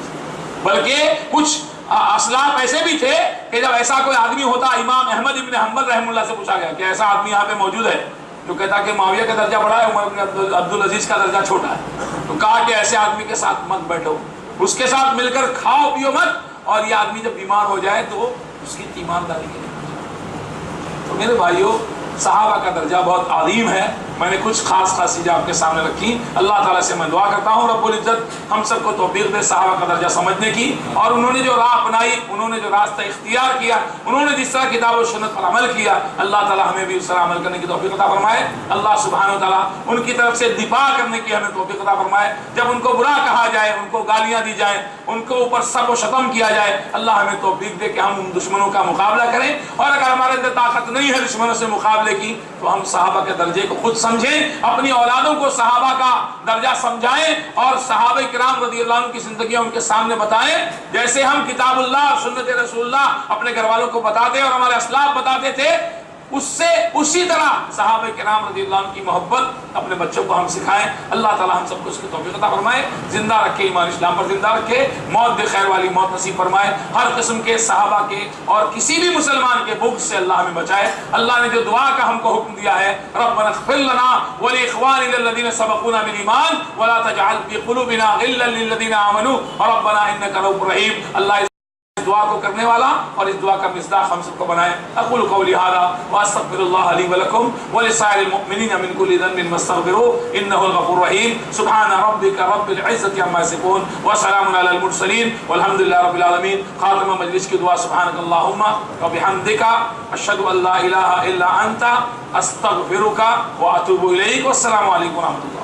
بلکہ کچھ اسلاف ایسے بھی تھے کہ جب ایسا کوئی آدمی ہوتا، امام احمد ابن حنبل رحم اللہ سے پوچھا گیا کہ ایسا آدمی یہاں پہ موجود ہے جو کہتا کہ معاویہ کا درجہ بڑا ہے، عمر بن عبدالعزیز کا درجہ چھوٹا ہے، تو کہا کہ ایسے آدمی کے ساتھ مت بیٹھو، اس کے ساتھ مل کر کھاؤ پیو مت، اور یہ آدمی جب بیمار ہو جائے تو اس کی ایمانداری کے لیے۔ تو میرے بھائیوں، صحابہ کا درجہ بہت عظیم ہے، میں نے کچھ خاص چیزیں آپ کے سامنے رکھی۔ اللہ تعالیٰ سے میں دعا کرتا ہوں رب العزت ہم سب کو توفیق دے صحابہ کا درجہ سمجھنے کی، اور انہوں نے جو راہ اپنائی، انہوں نے جو راستہ اختیار کیا، انہوں نے جس طرح کتاب و سنت پر عمل کیا، اللہ تعالیٰ ہمیں بھی اس طرح عمل کرنے کی توفیق عطا فرمائے۔ اللہ سبحانہ و تعالیٰ ان کی طرف سے دفاع کرنے کی ہمیں توفیق عطا فرمائے، جب ان کو برا کہا جائے، ان کو گالیاں دی جائیں، ان کو اوپر سب و شتم کیا جائے، اللہ ہمیں توفیق دے کہ ہم ان دشمنوں کا مقابلہ کریں، اور اگر ہمارے اندر طاقت نہیں ہے دشمنوں سے مقابلے کی تو ہم صحابہ کے درجے کو خود سمجھیں، اپنی اولادوں کو صحابہ کا درجہ سمجھائیں، اور صحابہ کرام رضی اللہ عنہ کی زندگیاں ان کے سامنے بتائیں، جیسے ہم کتاب اللہ اور سنت رسول اللہ اپنے گھر والوں کو بتاتے اور ہمارے اسلاف بتاتے تھے، اسی طرح صحابہ کرام رضی اللہ عنہ کی محبت اپنے بچوں کو ہم سکھائیں۔ اللہ تعالی ہم سب کو اس کی توفیق عطا فرمائے، زندہ رکھے، ایمان اسلام پر زندہ رکھے، موت بے خیر والی موت نصیب فرمائے، ہر قسم کے صحابہ کے اور کسی بھی مسلمان کے بغض سے اللہ ہمیں بچائے۔ اللہ نے جو دعا کا ہم کو حکم دیا ہے، ربنا اغفر لنا ولاخواننا الذين سبقونا بالایمان ولا تجعل في قلوبنا غلا للذين آمنوا ربنا انك رؤوف رحیم، اللہ دعا کو کرنے والا اور اس دعا کا مصداق ہم سب کو بنائے. اقول قولی ھذا واستغفر اللہ لی ولکم ولسائر المؤمنین من کل ذنب فاستغفروه انه الغفور الرحیم. سبحان ربک رب العزة عما یصفون وسلام علی المرسلین والحمد للہ رب العالمین. خاتمہ مجلس کی دعا سبحانک اللہم وبحمدک اشہد ان لا الہ الا انت استغفرک واتوب الیک. والسلام علیکم ورحمۃ اللہ.